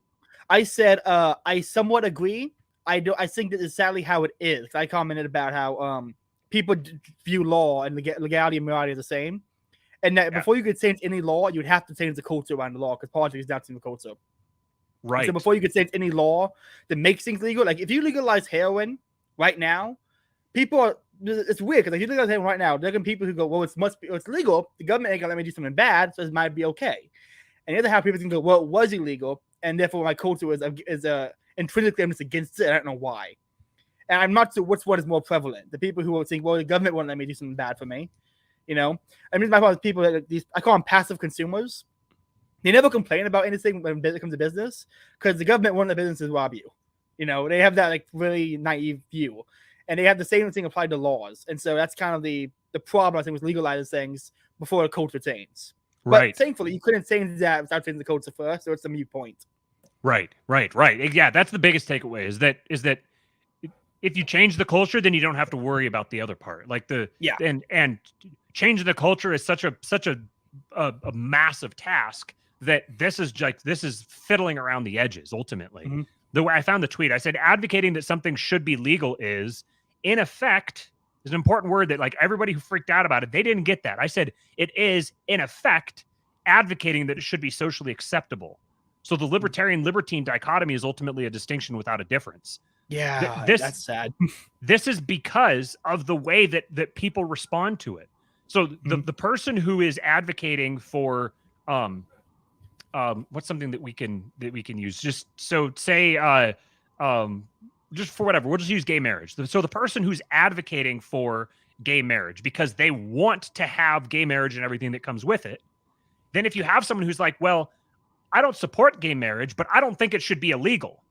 I said I somewhat agree. I think that is sadly how it is. I commented about how people view law and legality and morality as the same, and that before you could change any law, you'd have to change the culture around the law, because politics is not in the culture. Right. So before you could change any law that makes things legal, like if you legalize heroin right now, it's weird, because if you legalize heroin right now, there are people who go, well, it's legal. The government ain't gonna let me do something bad, so it might be okay. And the other half, people think, well, it was illegal, and therefore my culture is intrinsically I'm just against it. I don't know why. And I'm not sure what is more prevalent. The people who will think, well, the government won't let me do something bad for me. I mean, my problem is people that I call them passive consumers. They never complain about anything when it comes to business, because the government won't let businesses rob you. They have that like really naive view, and they have the same thing applied to laws. And so that's kind of the problem, I think, with legalizing things before the culture changes. Right. But thankfully, you couldn't change that without changing the culture first, so it's a mute point. Right. Yeah, that's the biggest takeaway is that if you change the culture, then you don't have to worry about the other part. Like and changing the culture is such a massive task that this is fiddling around the edges ultimately. Mm-hmm. The way I found the tweet, I said advocating that something should be legal is, in effect, is an important word that like everybody who freaked out about it, they didn't get that. I said it is, in effect, advocating that it should be socially acceptable. So the libertarian-libertine dichotomy is ultimately a distinction without a difference. Yeah, that's sad. This is because of the way that people respond to it. So the person who is advocating for what's something that we can use? Just so say just for whatever, we'll just use gay marriage. So the person who's advocating for gay marriage because they want to have gay marriage and everything that comes with it. Then if you have someone who's like, well, I don't support gay marriage, but I don't think it should be illegal.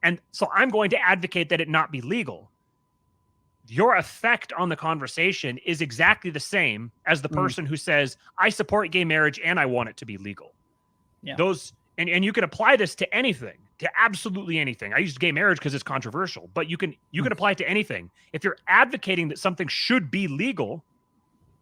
And so I'm going to advocate that it not be legal. Your effect on the conversation is exactly the same as the person who says, I support gay marriage and I want it to be legal. Yeah. And you can apply this to anything, to absolutely anything. I use gay marriage because it's controversial, but you can apply it to anything. If you're advocating that something should be legal,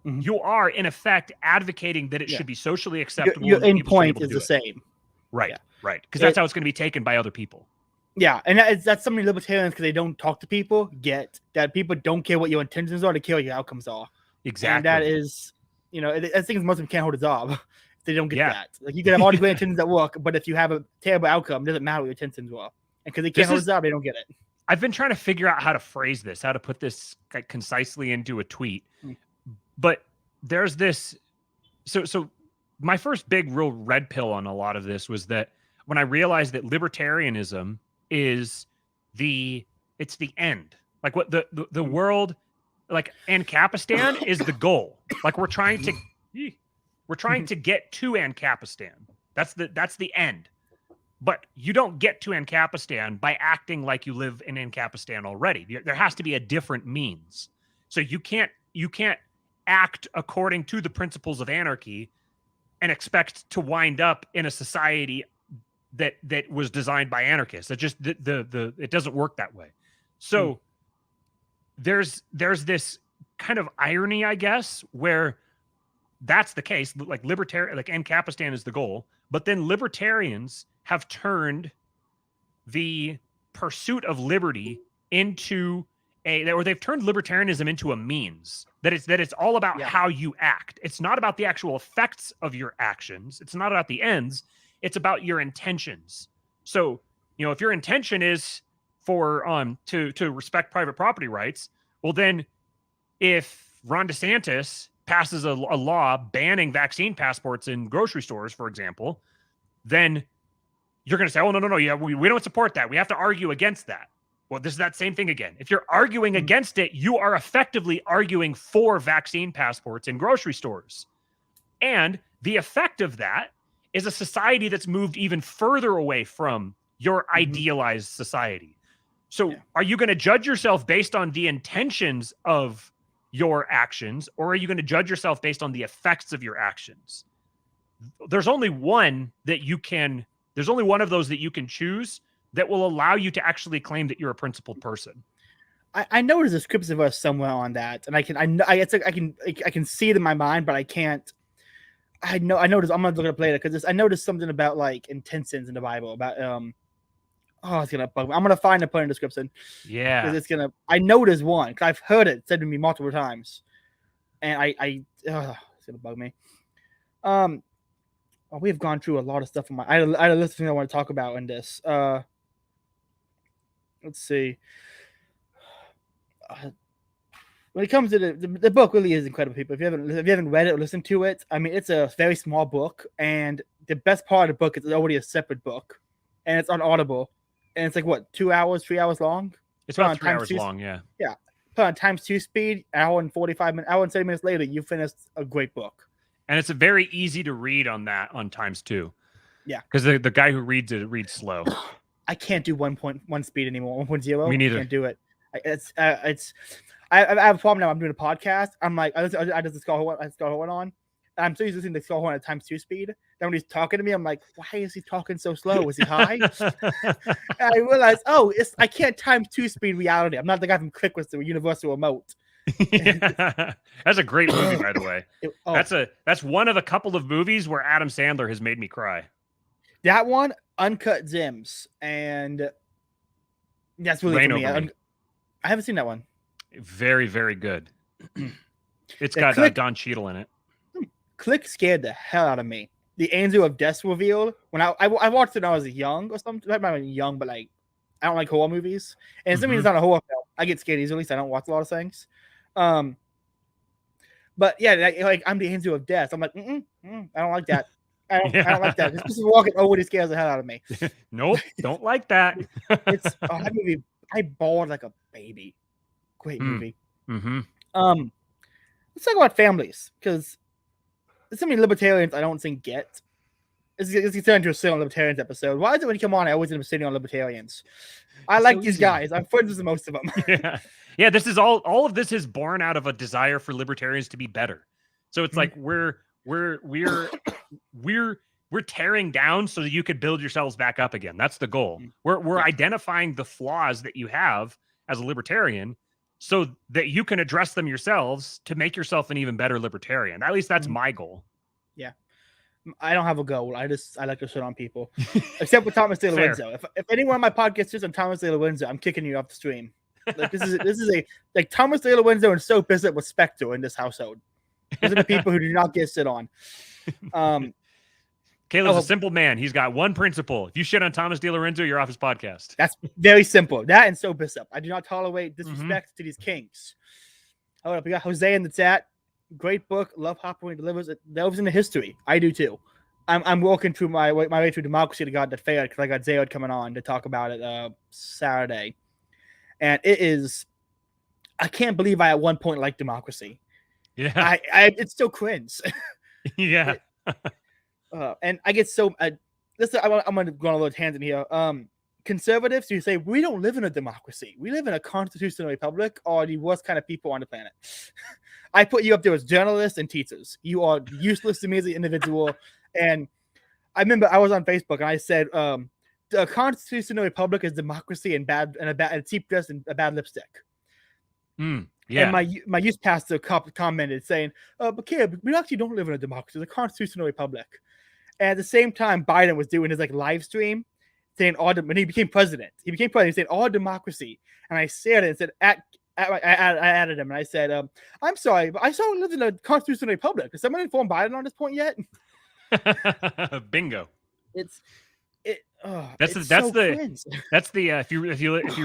you are in effect advocating that it should be socially acceptable. Your end point is the same. Right, right. Because that's how it's going to be taken by other people. Yeah, and that's something libertarians, because they don't talk to people, get that people don't care what your intentions are, they care what your outcomes are. Exactly. And that is, I think most of them can't hold a job if they don't get that. Like, you can have all the great intentions at work, but if you have a terrible outcome, it doesn't matter what your intentions were. And because they can't hold a job, they don't get it. I've been trying to figure out how to phrase this, how to put this concisely into a tweet. But there's this. So my first big real red pill on a lot of this was that when I realized that libertarianism is it's the end. Like what the world, like Ancapistan is the goal. Like we're trying to get to Ancapistan. That's the end. But you don't get to Ancapistan by acting like you live in Ancapistan already. There has to be a different means. So you can't act according to the principles of anarchy and expect to wind up in a society that was designed by anarchists. It just it doesn't work that way. So there's this kind of irony, I guess, where that's the case. Like Ancapistan is the goal, but then libertarians have turned the pursuit of liberty into they've turned libertarianism into a means that it's all about how you act. It's not about the actual effects of your actions. It's not about the ends. It's about your intentions. So, if your intention is for to respect private property rights, well then if Ron DeSantis passes a law banning vaccine passports in grocery stores, for example, then you're going to say, oh, no, yeah, we don't support that. We have to argue against that. Well, this is that same thing again. If you're arguing against it, you are effectively arguing for vaccine passports in grocery stores. And the effect of that is a society that's moved even further away from your idealized society. So are you going to judge yourself based on the intentions of your actions, or are you going to judge yourself based on the effects of your actions? There's only one of those that you can choose that will allow you to actually claim that you're a principled person. I know there's a scripture verse somewhere on that, and I can see it in my mind, but I can't. I noticed. I'm gonna look it up later because I noticed something about like intentions in the Bible about it's gonna bug me. I'm gonna find it, put in the description. Yeah, because I know there's one because I've heard it said to me multiple times, and it's gonna bug me. We've gone through a lot of stuff. I had a list of things I want to talk about in this. Let's see. When it comes to the book, really is incredible, people. If you haven't read it or listened to it, I mean, it's a very small book, and the best part of the book is it's already a separate book, and it's on Audible, and it's like what 2 hours, 3 hours long. It's about 3 hours long, yeah. Yeah, put on times 2 speed, hour and 30 minutes later, you finished a great book. And it's a very easy to read on times 2. Yeah, because the guy who reads it reads slow. I can't do 1.1 speed anymore. 1.0. Me neither. I can't do it. I have a problem now. I'm doing a podcast. I'm like, I just Skull Horn on. I'm so used to listening to Skull Horn at times 2 speed. Then when he's talking to me, I'm like, why is he talking so slow? Is he high? And I realized, I can't times 2 speed reality. I'm not the guy from Click with the universal remote. Yeah. That's a great movie, by the way. That's one of a couple of movies where Adam Sandler has made me cry. That one, Uncut Gems, and that's really for me. I haven't seen that one. Very, very good. It's got Don Cheadle in it. Click scared the hell out of me. the Angel of Death revealed when I watched it when I was young or something. I might be young, but like I don't like horror movies, and assuming it's not a horror film, I get scared easily, so I don't watch a lot of things. But yeah, like I'm the Angel of Death. I'm like, I don't like that. I don't like that. This person walking over scares the hell out of me. Nope, don't like that. It's that movie. I bawled like a baby. Great movie. Mm-hmm. Let's talk about families, because there's so many libertarians I don't think get. It's turned into a sit on libertarians episode. Why is it when you come on, I always end up sitting on libertarians? I like these guys. I'm friends with most of them. Yeah. This is all of this is born out of a desire for libertarians to be better. So it's like we're tearing down so that you could build yourselves back up again. That's the goal. We're identifying the flaws that you have as a libertarian, so that you can address them yourselves to make yourself an even better libertarian. At least that's my goal. Yeah. I don't have a goal. I like to shit on people. Except for Thomas De Lorenzo. If anyone on my podcast is on Thomas De Lorenzo, I'm kicking you off the stream. Like this is a Thomas De Lorenzo and so pissed with Spectre in this household. Those are the people who do not get shit on. Caleb's a simple man. He's got one principle. If you shit on Thomas De Lorenzo, you're off his podcast. That's very simple. That and so Bishop. I do not tolerate disrespect to these kings. Hold up. We got Jose in the chat. Great book. Love Hopper when he delves into history. I do too. I'm walking through my way through Democracy to God That Failed, because I got Zayod coming on to talk about it Saturday. And it is, I can't believe I at one point liked Democracy. Yeah. It's still cringe. Yeah. And I get so listen, I'm going to go on a little tangent here. Conservatives who say we don't live in a democracy, we live in a constitutional republic, are the worst kind of people on the planet. I put you up there as journalists and teachers. You are useless to me as an individual. And I remember I was on Facebook and I said, the constitutional republic is democracy and a cheap dress and a bad lipstick. Yeah. And my youth pastor commented saying, but Caleb, we actually don't live in a democracy, it's a constitutional republic. And at the same time, Biden was doing his like live stream saying when he became president, saying all democracy. And I said it and said, I added him and I said, I'm sorry, but I saw we lived in a constitutional republic. Has someone informed Biden on this point yet? Bingo. If you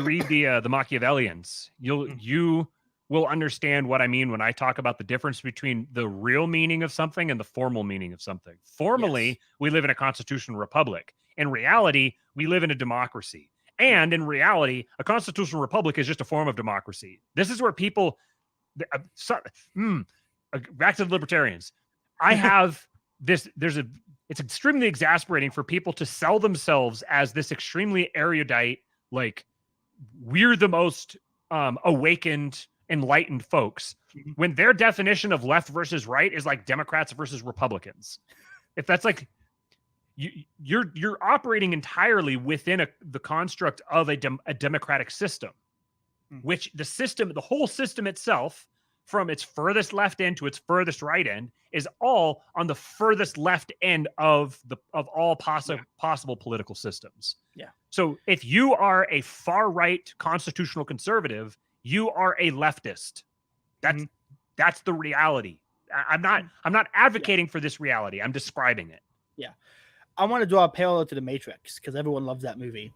read the Machiavellians, you will understand what I mean when I talk about the difference between the real meaning of something and the formal meaning of something. Formally, we live in a constitutional republic. In reality, we live in a democracy. And in reality, a constitutional republic is just a form of democracy. This is where people back to the libertarians. I have this, it's extremely exasperating for people to sell themselves as this extremely erudite, like we're the most awakened, enlightened folks, when their definition of left versus right is like Democrats versus Republicans. If that's like you're operating entirely within the construct of a democratic system, which the whole system itself, from its furthest left end to its furthest right end, is all on the furthest left end of all possible political systems. Yeah. So if you are a far right constitutional conservative, you are a leftist. That's the reality. I'm not advocating for this reality. I'm describing it. Yeah. I want to draw a parallel to The Matrix because everyone loves that movie.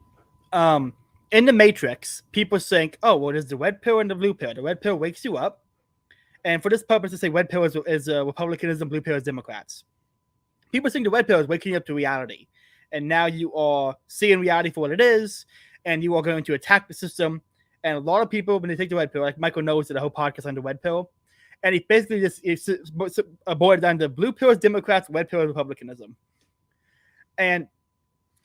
In The Matrix, people think, oh, well, there's the red pill and the blue pill. The red pill wakes you up. And for this purpose, to say red pill is Republicanism, blue pill is Democrats. People think the red pill is waking you up to reality. And now you are seeing reality for what it is, and you are going to attack the system. And a lot of people, when they take the red pill, like Michael knows that the whole podcast on the red pill, and he basically just boiled down to blue pill is Democrats, red pill is Republicanism. And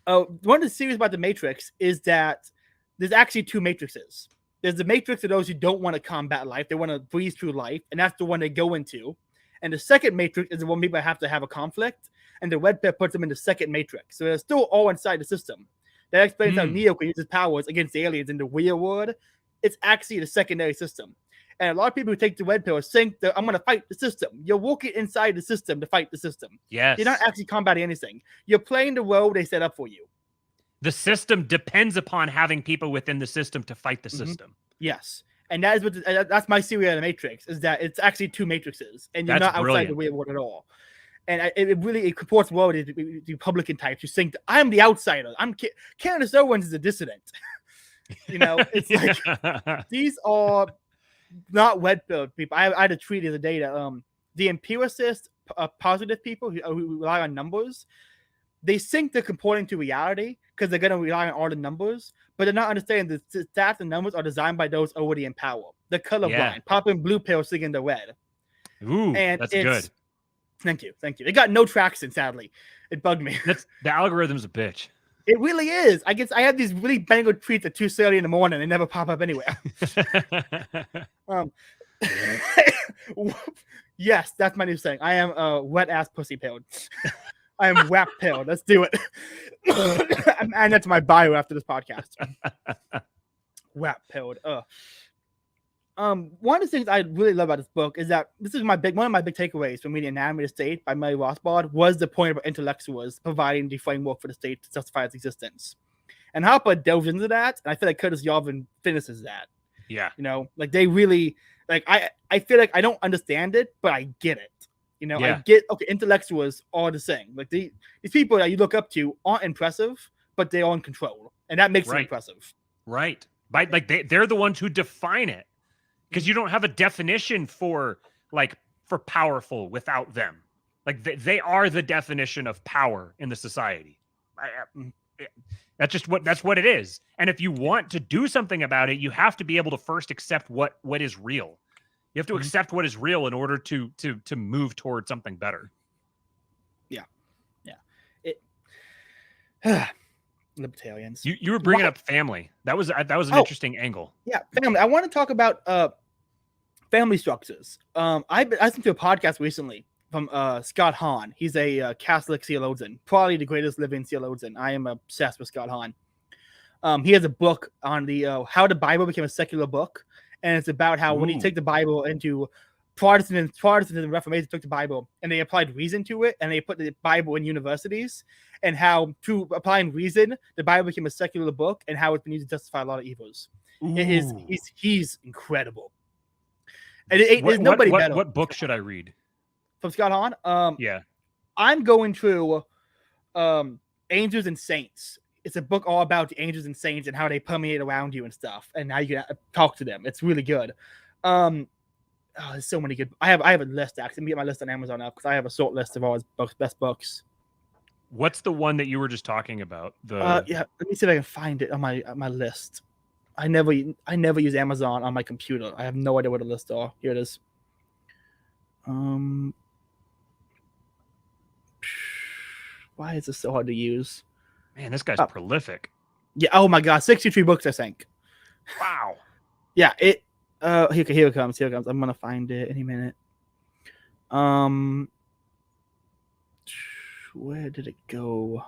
one of the series about the Matrix is that there's actually two matrices. There's the matrix of those who don't want to combat life. They want to breeze through life, and that's the one they go into. And the second matrix is the one people have to have a conflict, and the red pill puts them in the second matrix. So they're still all inside the system. That explains how Neo can use his powers against the aliens in the real world. It's actually the secondary system. And a lot of people who take the red pill think that I'm going to fight the system. You're walking inside the system to fight the system. Yes. You're not actually combating anything. You're playing the role they set up for you. The system depends upon having people within the system to fight the system. Yes. And that is that's my theory of the Matrix, is that it's actually two matrices, and you're not outside the real world at all. And it comports well with the Republican types who think I'm the outsider. Candace Owens is a dissident. It's like these are not red-pilled people. I had a tweet the other day that the empiricist positive people who rely on numbers, they think they're comporting to reality because they're going to rely on all the numbers, but they're not understanding the stats and numbers are designed by those already in power. They're colorblind, popping blue pills, thinking they're red. Ooh, and that's good. Thank you. It got no traction, sadly. It bugged me. The algorithm's a bitch. It really is. I guess I have these really bango tweets at 2:30 in the morning. They never pop up anywhere. Yes, that's my new saying. I am a wet ass pussy pilled. I am wap pilled. Let's do it. I'm adding that to my bio after this podcast. Wap pilled. One of the things I really love about this book is that this is one of my big takeaways from reading Anatomy of the State by Murray Rothbard was the point about intellectuals providing the framework for the state to justify its existence. And Harper delves into that, and I feel like Curtis Yarvin finishes that. Yeah. Like they really I feel like I don't understand it, but I get it. I get intellectuals are the same. Like these people that you look up to aren't impressive, but they're in control. And that makes them impressive. Right. They're the ones who define it. Because you don't have a definition for powerful without them. Like they are the definition of power in the society. That's what it is. And if you want to do something about it, you have to be able to first accept what is real. You have to accept what is real in order to move towards something better. Yeah. Libertarians. You were bringing up family. That was an interesting angle. Yeah, family. I want to talk about family structures. I listened to a podcast recently from Scott Hahn. He's a Catholic theologian, probably the greatest living theologian. I am obsessed with Scott Hahn. He has a book on the how the Bible became a secular book, and it's about how when you take the Bible into Protestants and Reformation took the Bible and they applied reason to it, and they put the Bible in universities, and how through applying reason, the Bible became a secular book, and how it's been used to justify a lot of evils. He's incredible. And there's nobody better. What book should I read? From Scott Hahn? Yeah. I'm going through Angels and Saints. It's a book all about the angels and saints and how they permeate around you and stuff, and how you can talk to them. It's really good. There's so many good. I have a list actually. Let me get my list on Amazon now because I have a short list of all his best books. What's the one that you were just talking about? Let me see if I can find it on my list. I never use Amazon on my computer. I have no idea what the lists are. Here it is. Why is this so hard to use? Man, this guy's prolific. Yeah. Oh my God, 63 books, I think. Wow. Yeah. It. Here it comes. I'm gonna find it any minute. Where did it go?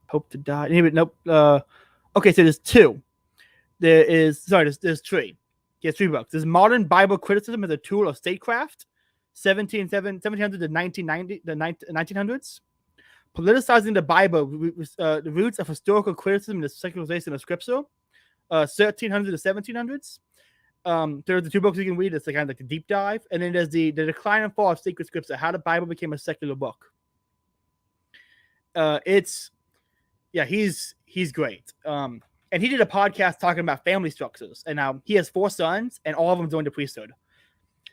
Hope to Die. Nope. Okay, so there's two. There's three. Yeah, 3 books. There's Modern Bible Criticism as a Tool of Statecraft, 1700 to 1990, the 1900s. Politicizing the Bible, the Roots of Historical Criticism and the Secularization of Scripture, 1300 to 1700s. There's the 2 books you can read. It's kind of like a deep dive. And then there's the Decline and Fall of Sacred Scripture, How the Bible Became a Secular Book. He's great. And he did a podcast talking about family structures. And now he has 4 sons, and all of them joined the priesthood.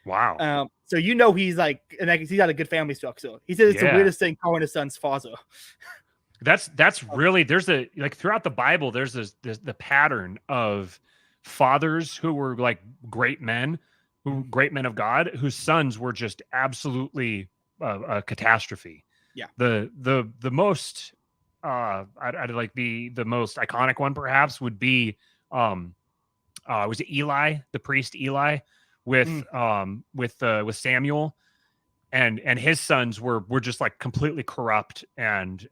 Wow. So he's got a good family structure. He said it's the weirdest thing calling his son's father. That's really, there's throughout the Bible, there's the pattern of fathers who were like great men of God, whose sons were just absolutely a catastrophe. Yeah. The most I'd like the most iconic one perhaps would be was it Eli, the priest Eli, with Samuel, and his sons were just like completely corrupt and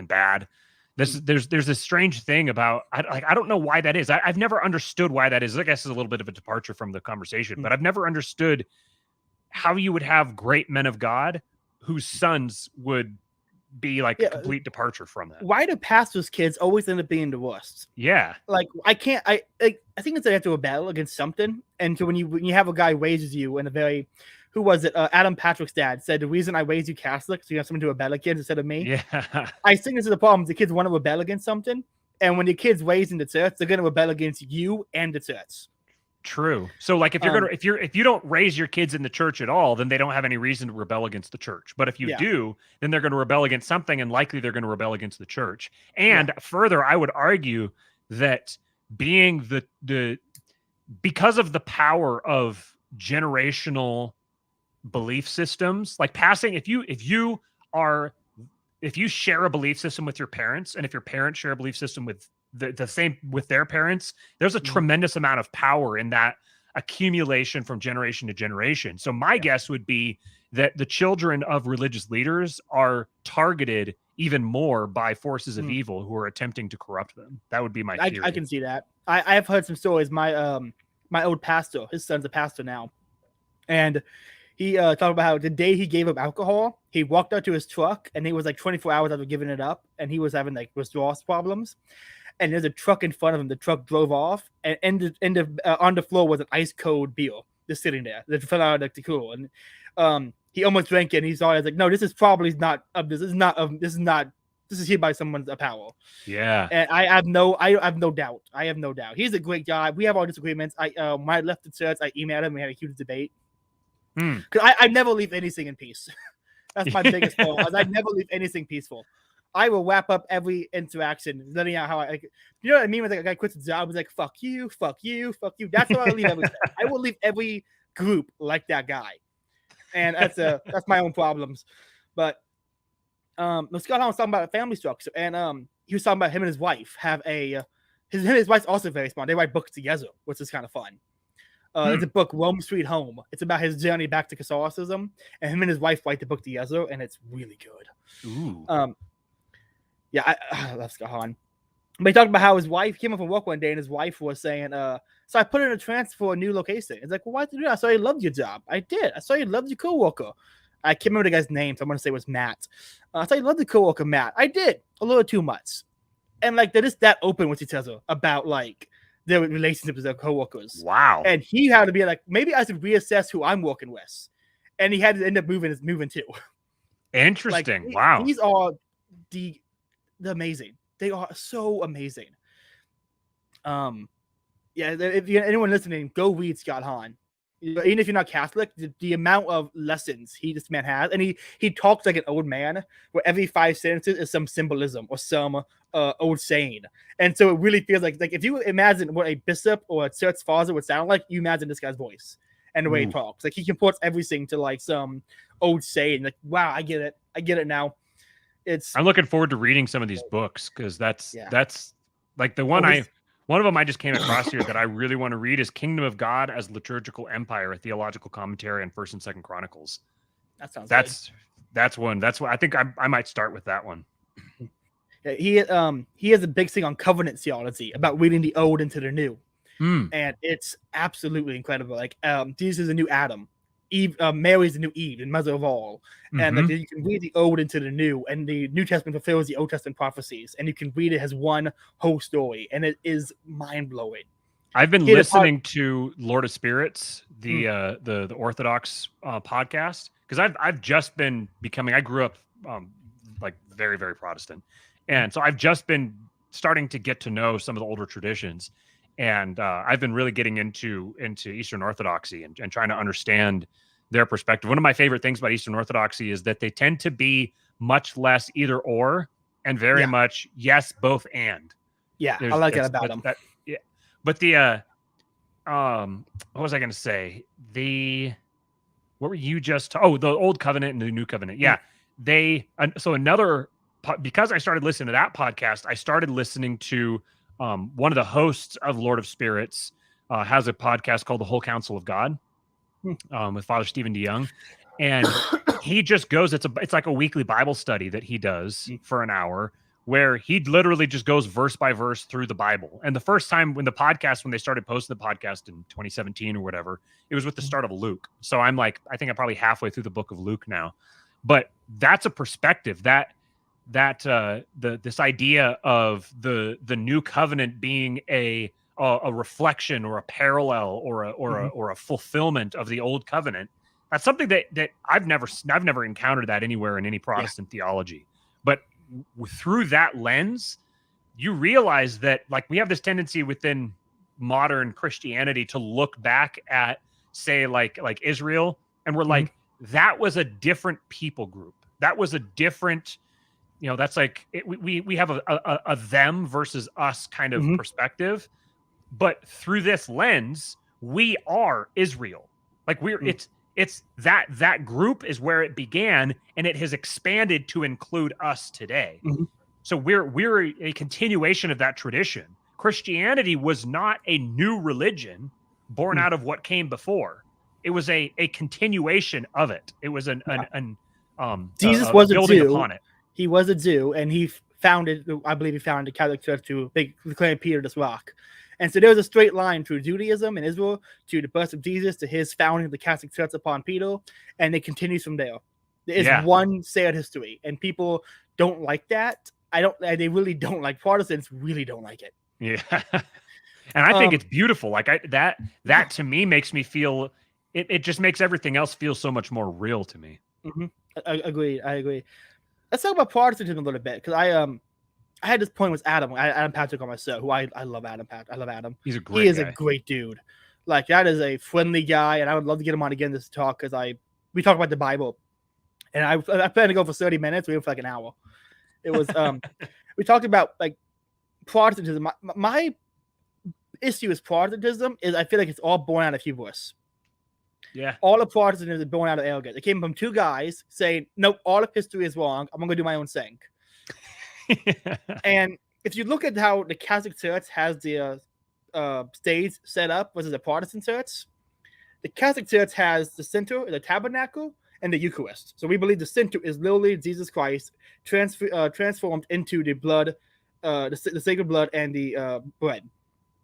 bad. There's this strange thing about I don't know why that is. I've never understood why that is. I guess it's a little bit of a departure from the conversation, but I've never understood how you would have great men of God whose sons would be like a complete departure from that. Why do pastors' kids always end up being the worst? Yeah. Like I think it's they have to rebel against something. And so when you have a guy who raises you in a very who was it? Adam Patrick's dad said the reason I raised you Catholic so you have someone to rebel against instead of me. Yeah. I think this is the problem. The kids want to rebel against something, and when the kids raised in the church, they're gonna rebel against you and the church. True. So like if you don't raise your kids in the church at all, then they don't have any reason to rebel against the church. But if you do, then they're going to rebel against something, and likely they're going to rebel against the church. And further, I would argue that being because of the power of generational belief systems, like passing, if you share a belief system with your parents, and if your parents share a belief system with the same with their parents, there's a tremendous amount of power in that accumulation from generation to generation. So my guess would be that the children of religious leaders are targeted even more by forces of evil who are attempting to corrupt them. That would be my theory. I can see that. I've heard some stories. My old pastor, his son's a pastor now, and he talked about how the day he gave up alcohol, he walked out to his truck, and he was like 24 hours after giving it up, and he was having like withdrawal problems. And there's a truck in front of him. The truck drove off, and on the floor was an ice cold beer just sitting there that fell out of the cooler. And he almost drank it. And he saw it. I was like, no, this is probably not. This is here by someone's power. Yeah. And I have no doubt. I have no doubt. He's a great guy. We have all disagreements. When I left the church, I emailed him. We had a huge debate. Because I never leave anything in peace. That's my biggest fault. I never leave anything peaceful. I will wrap up every interaction, letting out how you know what I mean? When a guy quits a job, it's like, fuck you, fuck you, fuck you. That's how I leave everything. I will leave every group like that guy. And that's my own problems. But Scott Hahn was talking about a family structure, and he was talking about him and his wife have his wife's also very smart. They write books together, which is kind of fun. There's a book, Rome Sweet Home. It's about his journey back to Catholicism, and him and his wife write the book together, and it's really good. Ooh. Yeah, I love Scott Hahn. But he talked about how his wife came up from work one day, and his wife was saying, so I put in a transfer for a new location. It's like, well, why did you do that? I saw you loved your job. I did. I saw you loved your coworker. I can't remember the guy's name, so I'm going to say it was Matt. I saw you loved the coworker, Matt. I did. A little too much. And, like, they're just that open with each other about, like, their relationship with their coworkers. Wow. And he had to be like, maybe I should reassess who I'm working with. And he had to end up moving too. Interesting. Like, wow. These are the amazing. They are so amazing. Yeah, if anyone listening, go read Scott Hahn. Even if you're not Catholic, the amount of lessons this man has, and he talks like an old man, where every 5 sentences is some symbolism or some old saying, and so it really feels like if you imagine what a bishop or a church father would sound like, you imagine this guy's voice and the way he talks. Like he comports everything to like some old saying. Like, wow, I get it now. I'm looking forward to reading some of these books because that's like the one one of them I just came across here that I really want to read is Kingdom of God as Liturgical Empire, a theological commentary on 1st and 2nd Chronicles. That sounds that's one. That's what I think I might start with that one. Yeah, he has a big thing on covenant theology about reading the old into the new. And it's absolutely incredible. Like Jesus is a new Adam. Eve, Mary is the new Eve, and mother of all. And like, you can read the old into the new, and the New Testament fulfills the Old Testament prophecies, and you can read it as one whole story, and it is mind blowing. I've been listening to Lord of Spirits, the Orthodox podcast, because I've just been becoming. I grew up like very, very Protestant, and so I've just been starting to get to know some of the older traditions. And I've been really getting into Eastern Orthodoxy and trying to understand their perspective. One of my favorite things about Eastern Orthodoxy is that they tend to be much less either or and very much yes, both and. Yeah, I like that about them. Yeah, but the what was I going to say? What were you just? The Old Covenant and the New Covenant. Yeah, because I started listening to that podcast, I started listening to. One of the hosts of Lord of Spirits has a podcast called The Whole Counsel of God with Father Stephen DeYoung. And he just goes, it's like a weekly Bible study that he does for an hour where he literally just goes verse by verse through the Bible. And the first time when they started posting the podcast in 2017 or whatever, it was with the start of Luke. So I think I'm probably halfway through the book of Luke now. But that's a perspective that this idea of the new covenant being a reflection or a parallel or a fulfillment of the old covenant That's something that I've never encountered that anywhere in any Protestant theology. But through that lens, you realize that like we have this tendency within modern Christianity to look back at, say, like Israel, and we're like, that was a different people group. That was a different, that's like we have a them versus us kind of perspective. But through this lens, we are Israel. Like it's that group is where it began, and it has expanded to include us today. So we're a continuation of that tradition. Christianity was not a new religion born out of what came before. It was a continuation of it. It was Jesus was a Jew. Upon it. He was a Jew, and I believe he founded the Catholic Church to proclaim Peter this rock. And so there was a straight line through Judaism and Israel to the birth of Jesus to his founding of the Catholic Church upon Peter, and it continues from there. There is one shared history, and people don't like that. They really don't like Protestants. Really don't like it. Yeah, and I think it's beautiful. Like that to me makes me feel. It just makes everything else feel so much more real to me. I agree. Let's talk about Protestantism a little bit, because I had this point with Adam Patrick on my show, who I love Adam Patrick. I love Adam. He's a great guy. He is a great dude. Like, that is a friendly guy, and I would love to get him on again to talk, because we talk about the Bible, and I plan to go for 30 minutes. We went for like an hour. It was we talked about like Protestantism. My issue with Protestantism is I feel like it's all born out of hubris. Yeah. All of Protestantism is born out of arrogance. It came from two guys saying, nope, all of history is wrong. I'm going to do my own thing. And if you look at how the Catholic Church has the stage set up versus the Protestant Church, the Catholic Church has the center, the tabernacle, and the Eucharist. So we believe the center is literally Jesus Christ transformed into the blood, the sacred blood and the bread.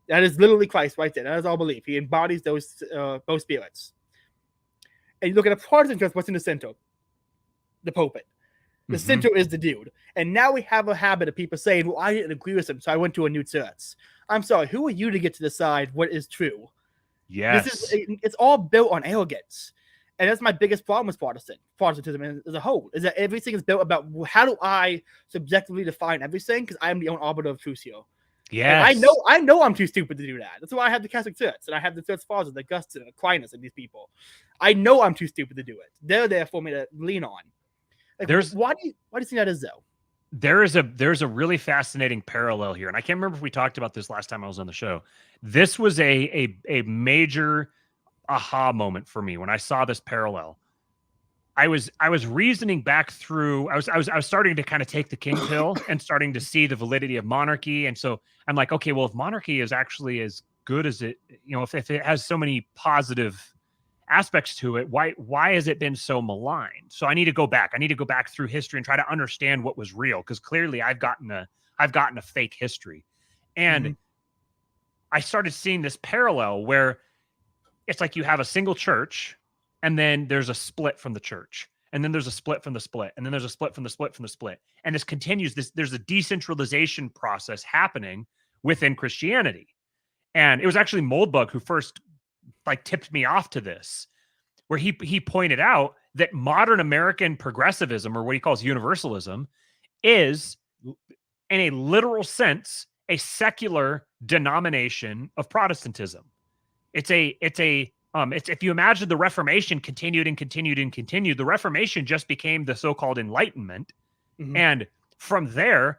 That is literally Christ right there. That is our belief. He embodies those both spirits. And you look at a Protestant church, what's in the center? The pulpit. The center is the dude. And now we have a habit of people saying, well, I didn't agree with him, so I went to a new church. I'm sorry, who are you to get to decide what is true? Yes. It's all built on arrogance. And that's my biggest problem with Protestantism as a whole, is that everything is built about how do I subjectively define everything, because I am the own arbiter of truth here. Yeah, I know I'm too stupid to do that. That's why I have the Catholic Church, and I have the Church Fathers, the Augustine, and Aquinas, and these people. I know I'm too stupid to do it. They're there for me to lean on. Like, why do you think that is, though? There's a really fascinating parallel here, and I can't remember if we talked about this last time I was on the show. This was a major aha moment for me when I saw this parallel. I was reasoning back through. I was starting to kind of take the king pill and starting to see the validity of monarchy, and so I'm like, okay, well, if monarchy is actually as good as it, if it has so many positive aspects to it, why has it been so maligned? So I need to go back. I need to go back through history and try to understand what was real, because clearly I've gotten a fake history, and I started seeing this parallel where it's like you have a single church, and then there's a split from the church, and then there's a split from the split, and then there's a split from the split from the split, and this continues. There's a decentralization process happening within Christianity, and it was actually Moldbug who first tipped me off to this, where he pointed out that modern American progressivism, or what he calls universalism, is in a literal sense a secular denomination of Protestantism. It's if you imagine the Reformation continued and continued and continued, the Reformation just became the so-called Enlightenment, and from there,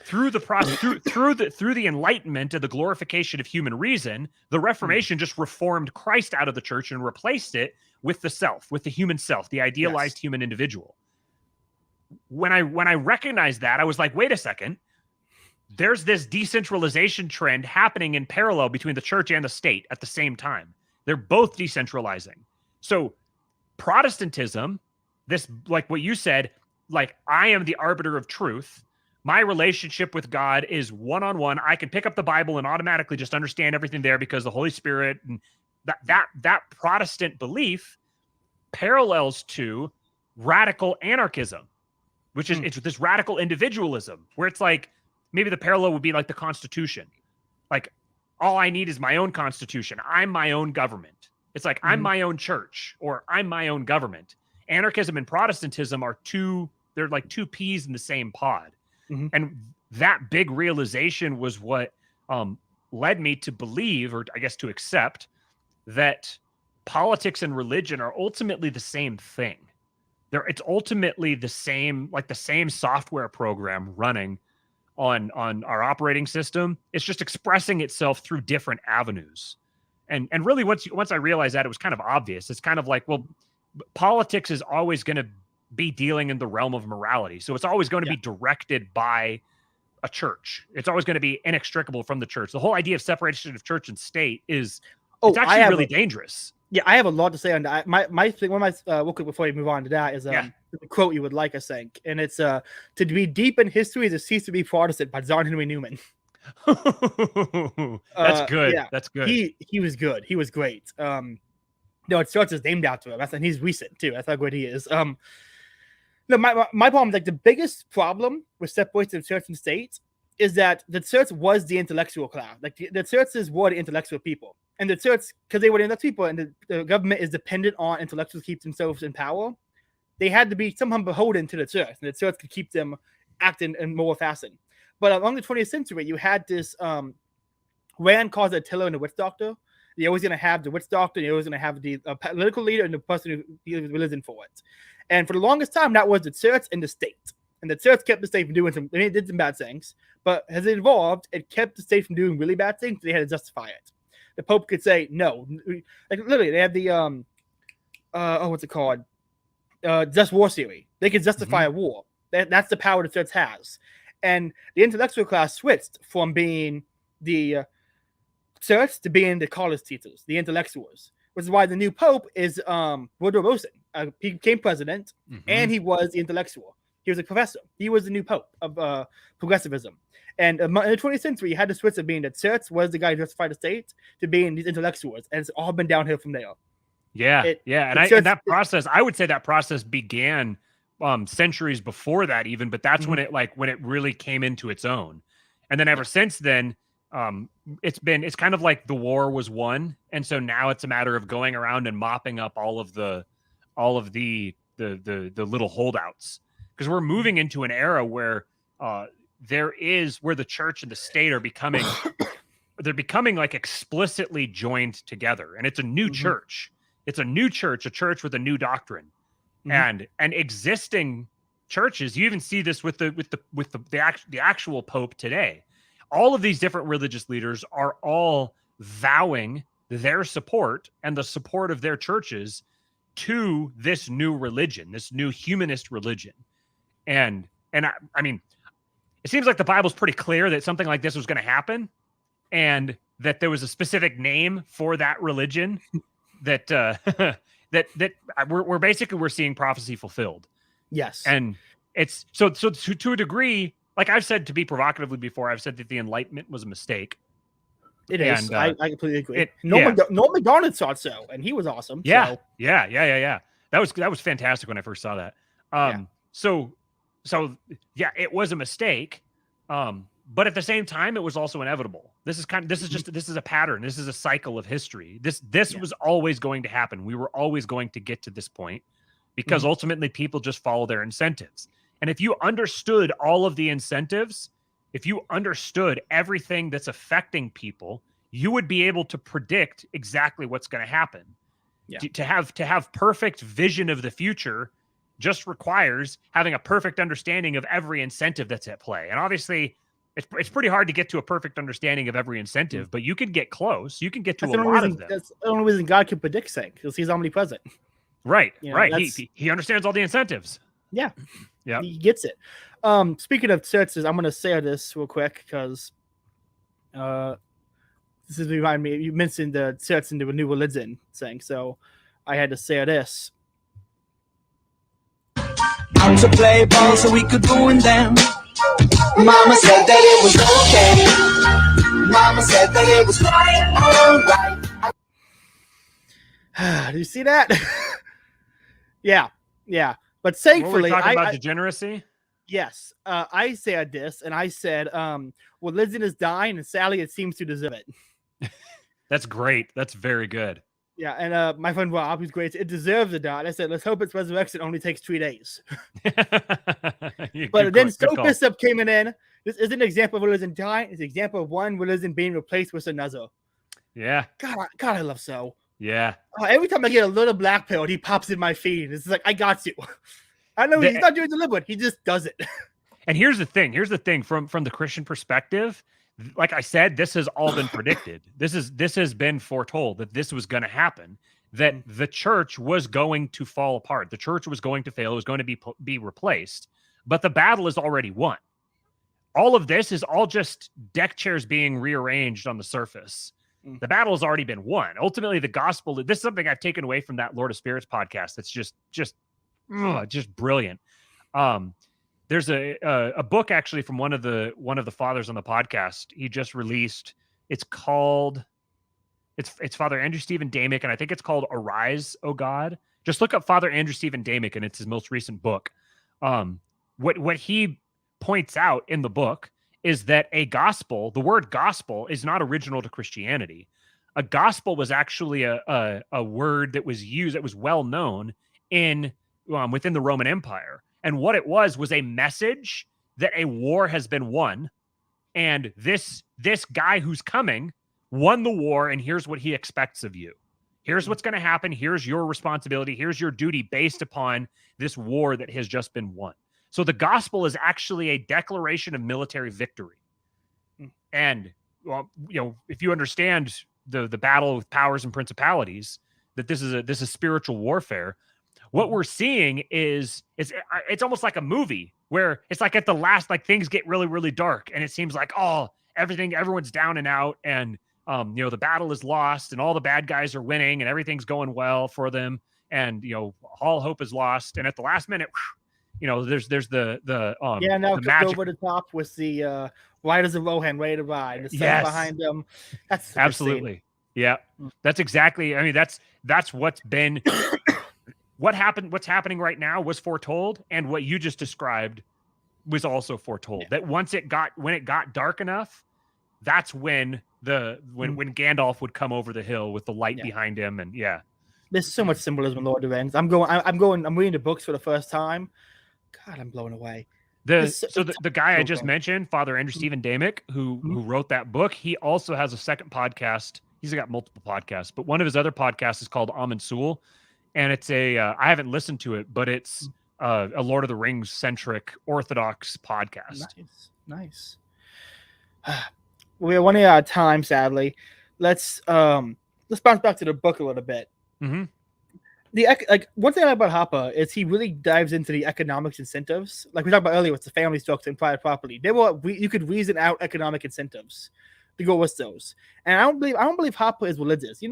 through the process, through the Enlightenment and the glorification of human reason, the Reformation just reformed Christ out of the church and replaced it with the self, with the human self, the idealized human individual. When I recognized that, I was like, wait a second. There's this decentralization trend happening in parallel between the church and the state at the same time. They're both decentralizing. So Protestantism, this, like what you said, like, I am the arbiter of truth. My relationship with God is one-on-one. I can pick up the Bible and automatically just understand everything there because the Holy Spirit, and that Protestant belief parallels to radical anarchism, which is it's this radical individualism, where it's like, maybe the parallel would be like the Constitution. Like, all I need is my own constitution. I'm my own government. It's like, I'm my own church, or I'm my own government. Anarchism and Protestantism are they're like two peas in the same pod. And that big realization was what led me to believe, or I guess to accept, that politics and religion are ultimately the same thing. It's ultimately the same, like the same software program running on our operating system. It's just expressing itself through different avenues. And really, once I realized that, it was kind of obvious. It's kind of like, well, politics is always going to be dealing in the realm of morality. So it's always going to be directed by a church. It's always going to be inextricable from the church. The whole idea of separation of church and state is it's actually really dangerous. Yeah, I have a lot to say on that. My thing, one of my real quick before we move on to that is the quote you would like, I think, and it's to be deep in history is to cease to be Protestant by John Henry Newman. That's good. Yeah. That's good. He was good. He was great. No, church is named after him. And he's recent too. That's how good he is. No, my problem, like the biggest problem with separation of church and state is that the church was the intellectual class. Like the churches were the intellectual people. And the church, because they were the intellectual people and the government is dependent on intellectuals to keep themselves in power, they had to be somehow beholden to the church. And the church could keep them acting in more fashion. But along the 20th century, you had this Rand calls it Attila and the witch doctor. You're always going to have the witch doctor, you're always going to have the political leader and the person who deals with religion for it. And for the longest time, that was the church and the state. And the church kept the state from doing it did some bad things. But as it evolved, it kept the state from doing really bad things. So they had to justify it. The Pope could say no. Like literally, they had the what's it called? Just war theory. They could justify a war. That's the power the church has. And the intellectual class switched from being the church to being the college teachers, the intellectuals, which is why the new Pope is Woodrow Wilson. He became president, and he was the intellectual. He was a professor. He was the new Pope of progressivism. And in the 20th century, you had to switch to being the church was the guy who justified the state to being these intellectuals, and it's all been downhill from there. Yeah, and that process, I would say that process began centuries before that even, but that's when it really came into its own. And then ever since then, it's kind of like the war was won, and so now it's a matter of going around and mopping up all of the little holdouts, because we're moving into an era where where the church and the state are becoming they're becoming like explicitly joined together, and it's a new church. It's a new church, a church with a new doctrine. And existing churches, you even see this with the actual Pope today. All of these different religious leaders are all vowing their support and the support of their churches to this new religion, this new humanist religion. And I mean, it seems like the Bible's pretty clear that something like this was going to happen, and that there was a specific name for that religion that that we're seeing prophecy fulfilled. Yes. And it's so to a degree, like I've said, to be provocatively before, I've said that the Enlightenment was a mistake. It is. And, I completely agree. Norman MacDonald thought so, and he was awesome. Yeah. That was fantastic when I first saw that. So yeah, it was a mistake. But at the same time, it was also inevitable. This is a pattern. This is a cycle of history. This was always going to happen. We were always going to get to this point, because ultimately people just follow their incentives. And if you understood all of the incentives, if you understood everything that's affecting people, you would be able to predict exactly what's going to happen. Yeah. To have perfect vision of the future just requires having a perfect understanding of every incentive that's at play. And obviously, it's pretty hard to get to a perfect understanding of every incentive, but you can get close. You can get to a lot of them. That's the only reason God can predict things, because he's omnipresent. Right, right. He understands all the incentives. Yeah, he gets it. Speaking of churches, I'm going to say this real quick, because this is remind me. You mentioned the church and the new religion thing, so I had to say this. Out to play ball so we could ruin them. Mama said that it was okay. Mama said that it was all right. Do you see that? Yeah. But thankfully, talking about degeneracy. Yes, I said this, and I said, religion is dying, and sadly, it seems to deserve it. That's great. That's very good. Yeah, and my friend Rob, who's great, it deserves to die. I said, let's hope its resurrection only takes 3 days. But then Sophist up came in. This is an example of religion dying. It's an example of one religion being replaced with another. Yeah. God, I love So. Yeah. Every time I get a little black pill, he pops in my feed. It's like, I got you. I know he's not doing deliberate. He just does it. And here's the thing. From the Christian perspective, like I said, this has all been predicted. This has been foretold that this was going to happen, that the church was going to fall apart. The church was going to fail. It was going to be replaced, but the battle is already won. All of this is all just deck chairs being rearranged on the surface. The battle has already been won. Ultimately, the gospel, this is something I've taken away from that Lord of Spirits podcast. That's just brilliant. There's a book actually from one of the fathers on the podcast. He just released. It's called it's Father Andrew Stephen Damick, and I think it's called Arise, O God. Just look up Father Andrew Stephen Damick, and it's his most recent book. What he points out in the book is that the word gospel is not original to Christianity. A gospel was actually a word that was used, that was well known within the Roman Empire. And what it was a message that a war has been won. And this guy who's coming won the war, and here's what he expects of you. Here's what's going to happen. Here's your responsibility. Here's your duty based upon this war that has just been won. So the gospel is actually a declaration of military victory. And, well, if you understand the battle with powers and principalities, that this is spiritual warfare. What we're seeing is it's almost like a movie where it's like at the last, like things get really, really dark, and it seems like, everyone's down and out, and the battle is lost, and all the bad guys are winning, and everything's going well for them, and all hope is lost. And at the last minute, there's the magic over the top with the Riders of Rohan ready to ride, the sun behind them. That's absolutely, yeah. That's exactly. I mean, that's what's been. What's happening right now was foretold, and what you just described was also foretold. That when it got dark enough, that's when when Gandalf would come over the hill with the light behind him, and there's so much symbolism in Lord of the Rings. I'm reading the books for the first time. God, I'm blown away. The guy I just mentioned, Father Andrew Stephen Damick, who wrote that book, he also has a second podcast. He's got multiple podcasts, but one of his other podcasts is called Amen Sul. And it's I haven't listened to it, but it's a Lord of the Rings centric Orthodox podcast. Nice. We're running out of time, sadly. Let's bounce back to the book a little bit. Mm-hmm. One thing I like about Hoppe is he really dives into the economics incentives. Like we talked about earlier with the family structure and private property. You could reason out economic incentives to go with those. And I don't believe Hoppe is religious.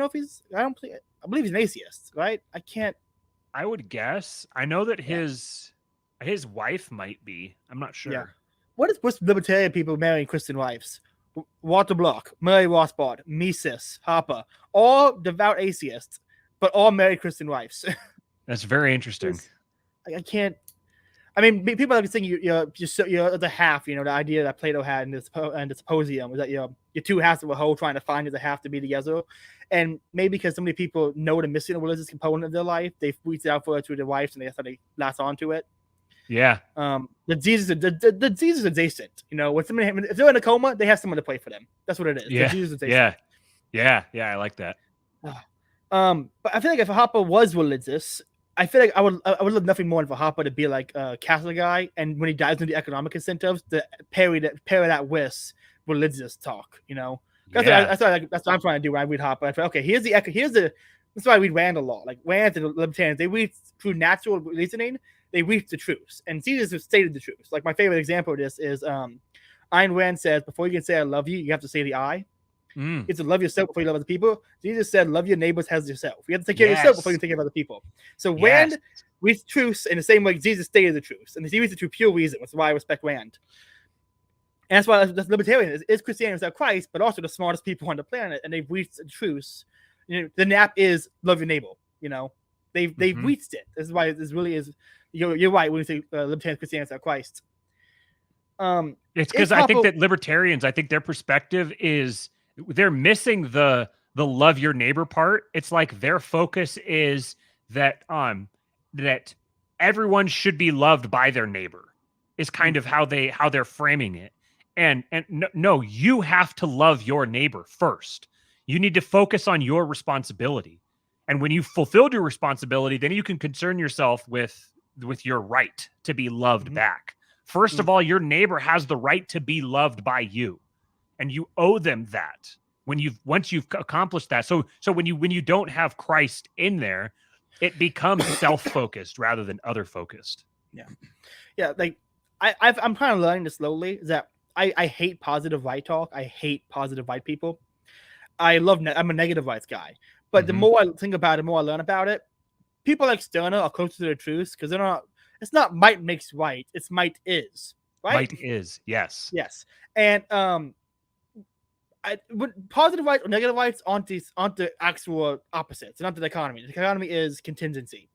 I believe he's an atheist, right? I would guess. I know that his wife might be. I'm not sure. Yeah. What is libertarian people marrying Christian wives? Walter Block, Murray Rothbard, Mises, Hoppe, all devout atheists, but all married Christian wives. That's very interesting. I can't. I mean, people like to think you're the half. The idea that Plato had in the Symposium was that you're two halves of a whole trying to find the half to be together. And maybe because so many people know the missing a religious component of their life, they've reached out for it to their wives, and they latch onto it. Yeah. The Jesus adjacent. When somebody, if they're in a coma, they have someone to play for them. That's what it is. Yeah. Jesus adjacent. Yeah. I like that. But I feel like if Hoppe was religious, I feel like I would love nothing more than for Hoppe to be like a Catholic guy, and when he dives into the economic incentives, to pair that with religious talk. That's what I'm trying to do when I read Hoppe. I feel, okay, that's why I read Rand a lot. Like Rand and the Libertarians, they read through natural reasoning, they reach the truths, and Jesus has stated the truths. Like my favorite example of this is Ayn Rand says, before you can say I love you, you have to say the I. It's to love yourself before you love other people. Jesus said, love your neighbors as yourself. You have to take care of yourself before you can take care of other people. So Rand reads truths in the same way Jesus stated the truths. And he reads it through pure reason, which is why I respect Rand. And that's why that's libertarian is Christianity without Christ, but also the smartest people on the planet, and they've reached the truths. The nap is love your neighbor. They've reached it. This is why this really is. You're right when you say libertarian Christianity without Christ. It's because I think that libertarians, their perspective is they're missing the the love your neighbor part, it's like their focus is that that everyone should be loved by their neighbor is kind of how they're framing it. And no, you have to love your neighbor first. You need to focus on your responsibility. And when you've fulfilled your responsibility, then you can concern yourself with your right to be loved back. First of all, your neighbor has the right to be loved by you, and you owe them that once you've accomplished that. So when you don't have Christ in there, it becomes self-focused rather than other-focused. Yeah. Like I'm kind of learning this slowly. Is that I hate positive right talk. I hate positive right people. I'm a negative rights guy. But the more I think about it, the more I learn about it. People like Sterner are closer to the truth because they're not. It's not might makes right. It's might is right. Might is yes. And positive rights or negative rights aren't the actual opposites. They're not the dichotomy. The dichotomy is contingency.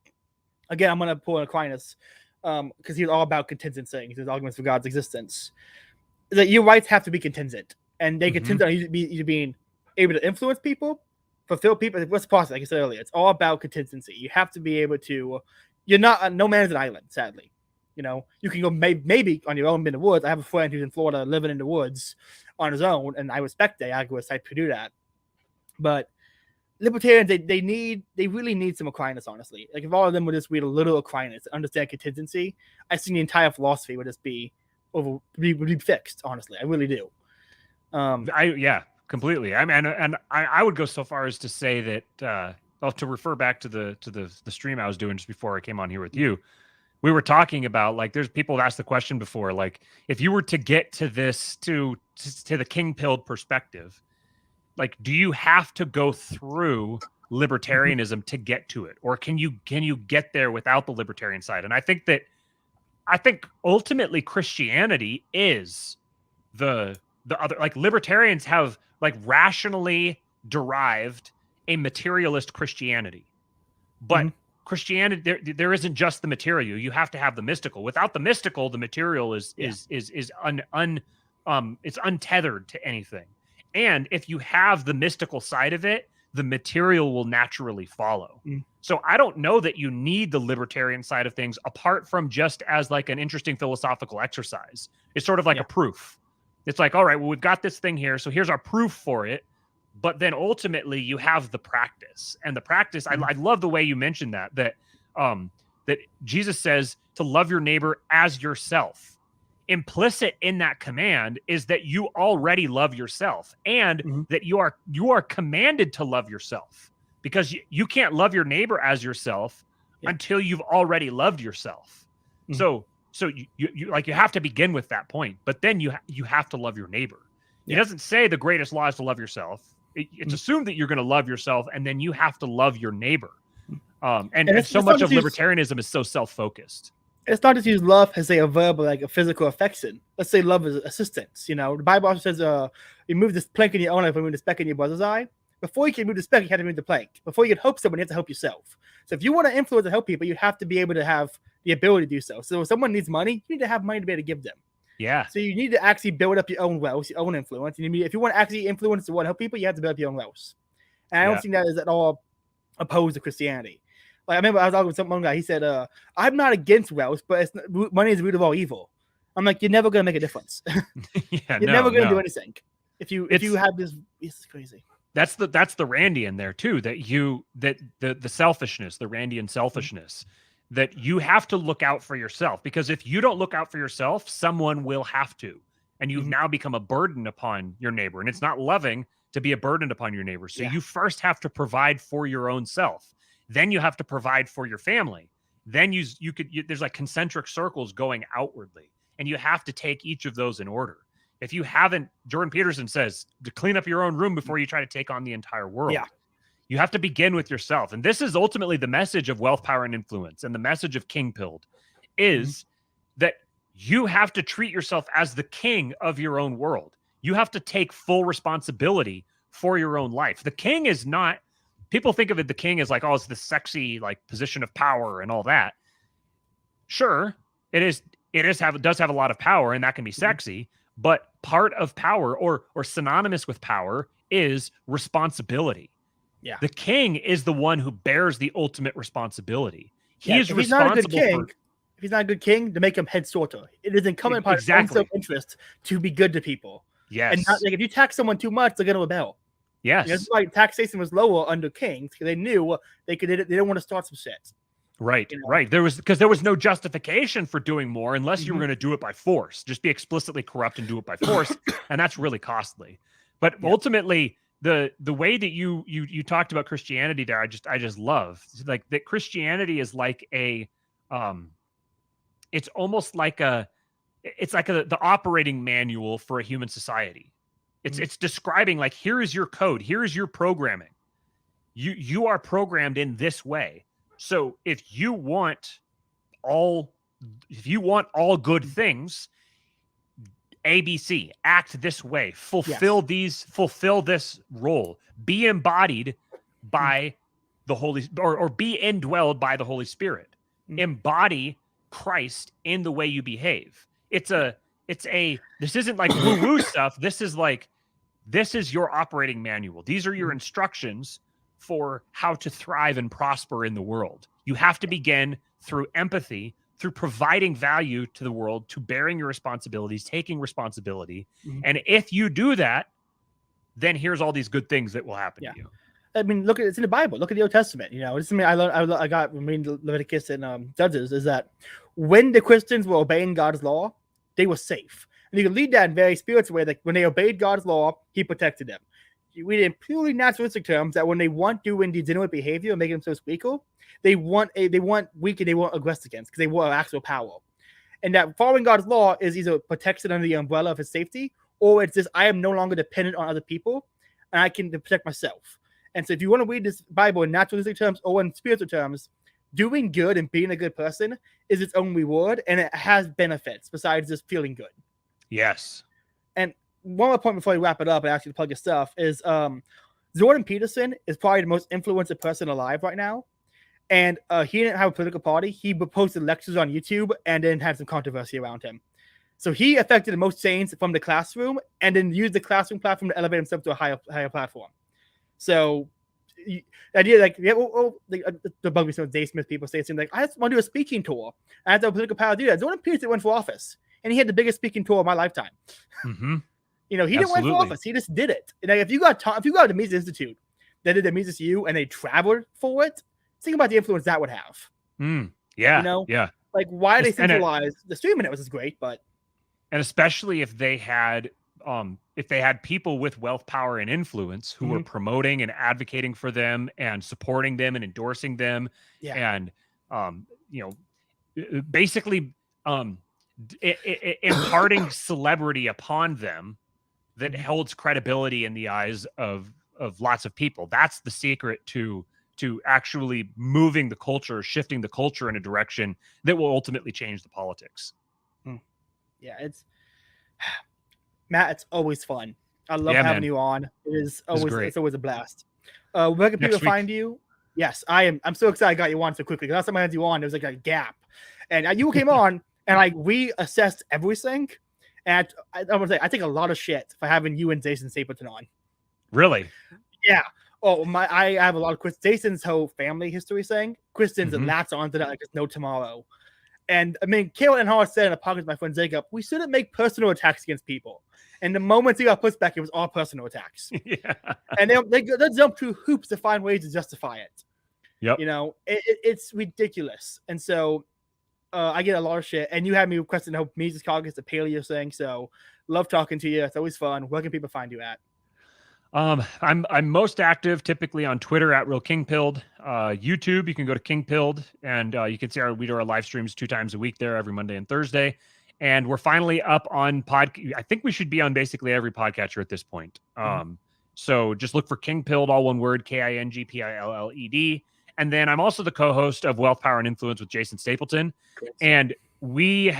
Again, I'm gonna pull in Aquinas because he's all about contingency. His arguments for God's existence. That your rights have to be contingent, and they contingent on you being able to influence people, fulfill people. What's the process? Like I said earlier, it's all about contingency. You have to be able to. You're not. No man's an island. Sadly, you can go maybe on your own in the woods. I have a friend who's in Florida living in the woods on his own, and I respect that. I would like to do that. But libertarians, they really need some Aquinas. Honestly, like if all of them would just read a little Aquinas, understand contingency, I think the entire philosophy would just be fixed. Honestly, I really do. Completely. I mean, and I would go so far as to say that to refer back to the stream I was doing just before I came on here with you, we were talking about like there's people have asked the question before, like if you were to get to this to the king-pilled perspective, like do you have to go through libertarianism to get to it, or can you get there without the libertarian side? And I think ultimately Christianity is the other, like libertarians have like rationally derived a materialist Christianity, but Christianity there isn't just the material. You have to have the mystical. Without the mystical, the material is it's untethered to anything. And if you have the mystical side of it, the material will naturally follow. So I don't know that you need the libertarian side of things apart from just as like an interesting philosophical exercise. It's sort of like a proof. It's like, all right, well, we've got this thing here. So here's our proof for it. But then ultimately you have the practice, and the practice. I love the way you mentioned that Jesus says to love your neighbor as yourself. Implicit in that command is that you already love yourself, and that you are commanded to love yourself, because you can't love your neighbor as yourself until you've already loved yourself. So you like you have to begin with that point, but then you have to love your neighbor. It doesn't say the greatest law is to love yourself. It's assumed that you're going to love yourself, and then you have to love your neighbor. And so much of libertarianism is so self-focused. It's not just use love as a verb like a physical affection. Let's say love is assistance. The Bible also says, you move this plank in your own eye, remove the speck in your brother's eye. Before you can move the speck, you have to move the plank. Before you can help someone, you have to help yourself. So if you want to influence and help people, you have to be able to have the ability to do so. So if someone needs money, you need to have money to be able to give them. Yeah. So you need to actually build up your own wealth, your own influence. And if you want to actually influence and want to help people, you have to build up your own wealth. And I don't think that is at all opposed to Christianity. Like I remember I was talking with one guy. He said, "I'm not against wealth, but money is the root of all evil." I'm like, you're never gonna make a difference. You're never gonna do anything if you have this. It's crazy. That's the Randian there too. That the selfishness, the Randian selfishness. That you have to look out for yourself, because if you don't look out for yourself, someone will have to, and you've now become a burden upon your neighbor, and it's not loving to be a burden upon your neighbor. So you first have to provide for your own self, then you have to provide for your family, then there's like concentric circles going outwardly, and you have to take each of those in order. If you haven't, Jordan Peterson says to clean up your own room before you try to take on the entire world. You have to begin with yourself. And this is ultimately the message of wealth, power, and influence. And the message of King Pilled is that you have to treat yourself as the king of your own world. You have to take full responsibility for your own life. The king is not, people think of it, the king is like, oh, it's this sexy like position of power and all that. Sure, it does have a lot of power, and that can be sexy, but part of power or synonymous with power is responsibility. Yeah. The king is the one who bears the ultimate responsibility. He Yeah, is if he's not a good responsible king, for. if he's not a good king, to make him head sorter. It is incumbent upon his own Exactly. self-interest to be good to people. Yes. And not like if you tax someone too much, they're gonna rebel. Yes. That's why taxation was lower under kings, because they knew they didn't want to start some shit. Right, You know? right. There was no justification for doing more unless you were going to do it by force. Just be explicitly corrupt and do it by force, and that's really costly. But ultimately, the way that you talked about Christianity there, I just love, like, that Christianity is like a it's almost like the operating manual for a human society. It's describing, like, here is your code, here is your programming. You are programmed in this way. So if you want all good things, ABC, act this way, fulfill this role, be embodied by the Holy, or be indwelled by the Holy Spirit. Embody Christ in the way you behave. This isn't like woo-woo stuff. This is your operating manual. These are your instructions for how to thrive and prosper in the world. You have to begin through empathy, through providing value to the world, to bearing your responsibilities, taking responsibility. And if you do that, then here's all these good things that will happen to you. I mean, look at it's in the Bible. Look at the Old Testament. You know, this is something I got from reading Leviticus and Judges, is that when the Christians were obeying God's law, they were safe. And you can lead that in very spiritual way. Like when they obeyed God's law, He protected them. We in purely naturalistic terms that when they want doing degenerate behavior and making themselves weaker, they want weak and they want aggressed against, because they want actual power. And that following God's law is either protection under the umbrella of His safety, or it's just I am no longer dependent on other people and I can protect myself. And so if you want to read this Bible in naturalistic terms or in spiritual terms, doing good and being a good person is its own reward, and it has benefits besides just feeling good. Yes. And one more point before we wrap it up and actually plug your stuff is Jordan Peterson is probably the most influential person alive right now. And he didn't have a political party. He posted lectures on YouTube and then had some controversy around him. So he affected the most change from the classroom and then used the classroom platform to elevate himself to a higher platform. So the idea, like, the bug me some Dave Smith people say something like, I just want to do a speaking tour. I have to have a political power to do that. Jordan Peterson went for office, and he had the biggest speaking tour of my lifetime. You know, he didn't win for office. He just did it. And if you got the Mises Institute that did the Mises U and they traveled for it, think about the influence that would have. Yeah. You know? Yeah. Like, why they centralize the streaming networks is great, but and especially if they had people with wealth, power, and influence who were promoting and advocating for them and supporting them and endorsing them, and basically imparting celebrity upon them that holds credibility in the eyes of lots of people. That's the secret to actually moving the culture, shifting the culture in a direction that will ultimately change the politics. Yeah, it's Matt, it's always fun. I love having you on. It's always a blast. Where can people find you? Yes, I'm so excited I got you on so quickly. Last time I had you on, there was like a gap. And you came on and like we assessed everything. And I want to say I take a lot of shit for having you and Jason Stapleton on. Really? Yeah. Oh, I have a lot of Jason's whole family history saying Christians and latch onto that like there's no tomorrow. And I mean, Kale and Howard said in a podcast with my friend Jacob, we shouldn't make personal attacks against people. And the moment he got pushback, it was all personal attacks. And they jump through hoops to find ways to justify it. Yep. You know, it's ridiculous. And so I get a lot of shit. And you had me requesting the Mises Caucus, the paleo thing. So love talking to you. It's always fun. Where can people find you at? I'm most active typically on Twitter at Real Kingpilled. YouTube, you can go to Kingpilled, and you can see we do our live streams 2 times a week there, every Monday and Thursday. And we're finally up on I think we should be on basically every podcatcher at this point. So just look for Kingpilled, all one word, KINGPILLED. And then I'm also the co-host of Wealth, Power, and Influence with Jason Stapleton. Great. And we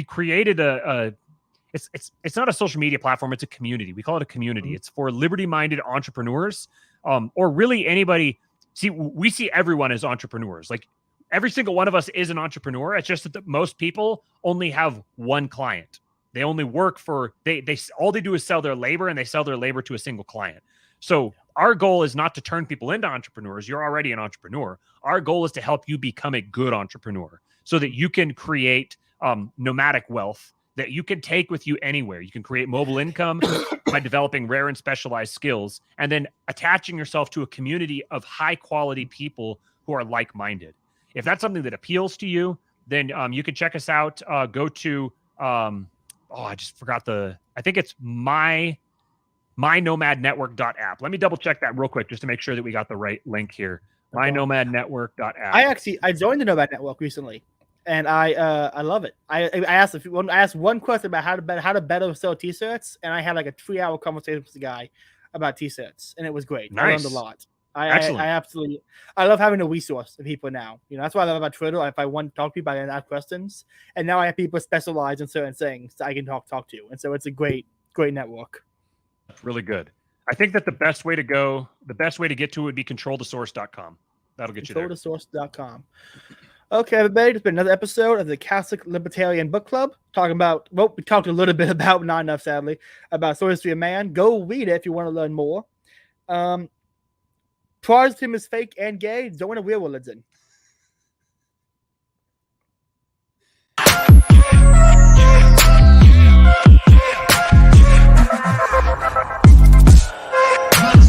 created it's not a social media platform. It's a community. We call it a community. It's for liberty-minded entrepreneurs, or really anybody. See, we see everyone as entrepreneurs. Like every single one of us is an entrepreneur. It's just that most people only have one client. They only work for, all they do is sell their labor, and they sell their labor to a single client. So our goal is not to turn people into entrepreneurs. You're already an entrepreneur. Our goal is to help you become a good entrepreneur so that you can create nomadic wealth that you can take with you anywhere. You can create mobile income by developing rare and specialized skills and then attaching yourself to a community of high quality people who are like-minded. If that's something that appeals to you, then you can check us out. Go to, I just forgot I think it's mynomadnetwork.app. Let me double check that real quick just to make sure that we got the right link here. Mynomadnetwork.app. I joined the Nomad Network recently, and I love it. I asked one question about how to better sell t-shirts, and I had like a 3-hour conversation with the guy about t-shirts, and it was great. Nice. I learned a lot. I love having a resource of people now. That's what I love about Twitter. If I want to talk to people, I can ask questions, and now I have people specialized in certain things that I can talk to, and so it's a great network. That's really good. I think that the best way to get to it would be controlthesource.com. That'll get you there. Controlthesource.com. Okay, everybody, it's been another episode of the Catholic Libertarian Book Club. We talked a little bit about, not enough, sadly, about Social History of Man. Go read it if you want to learn more. Protestantism is fake and gay. Join a real religion.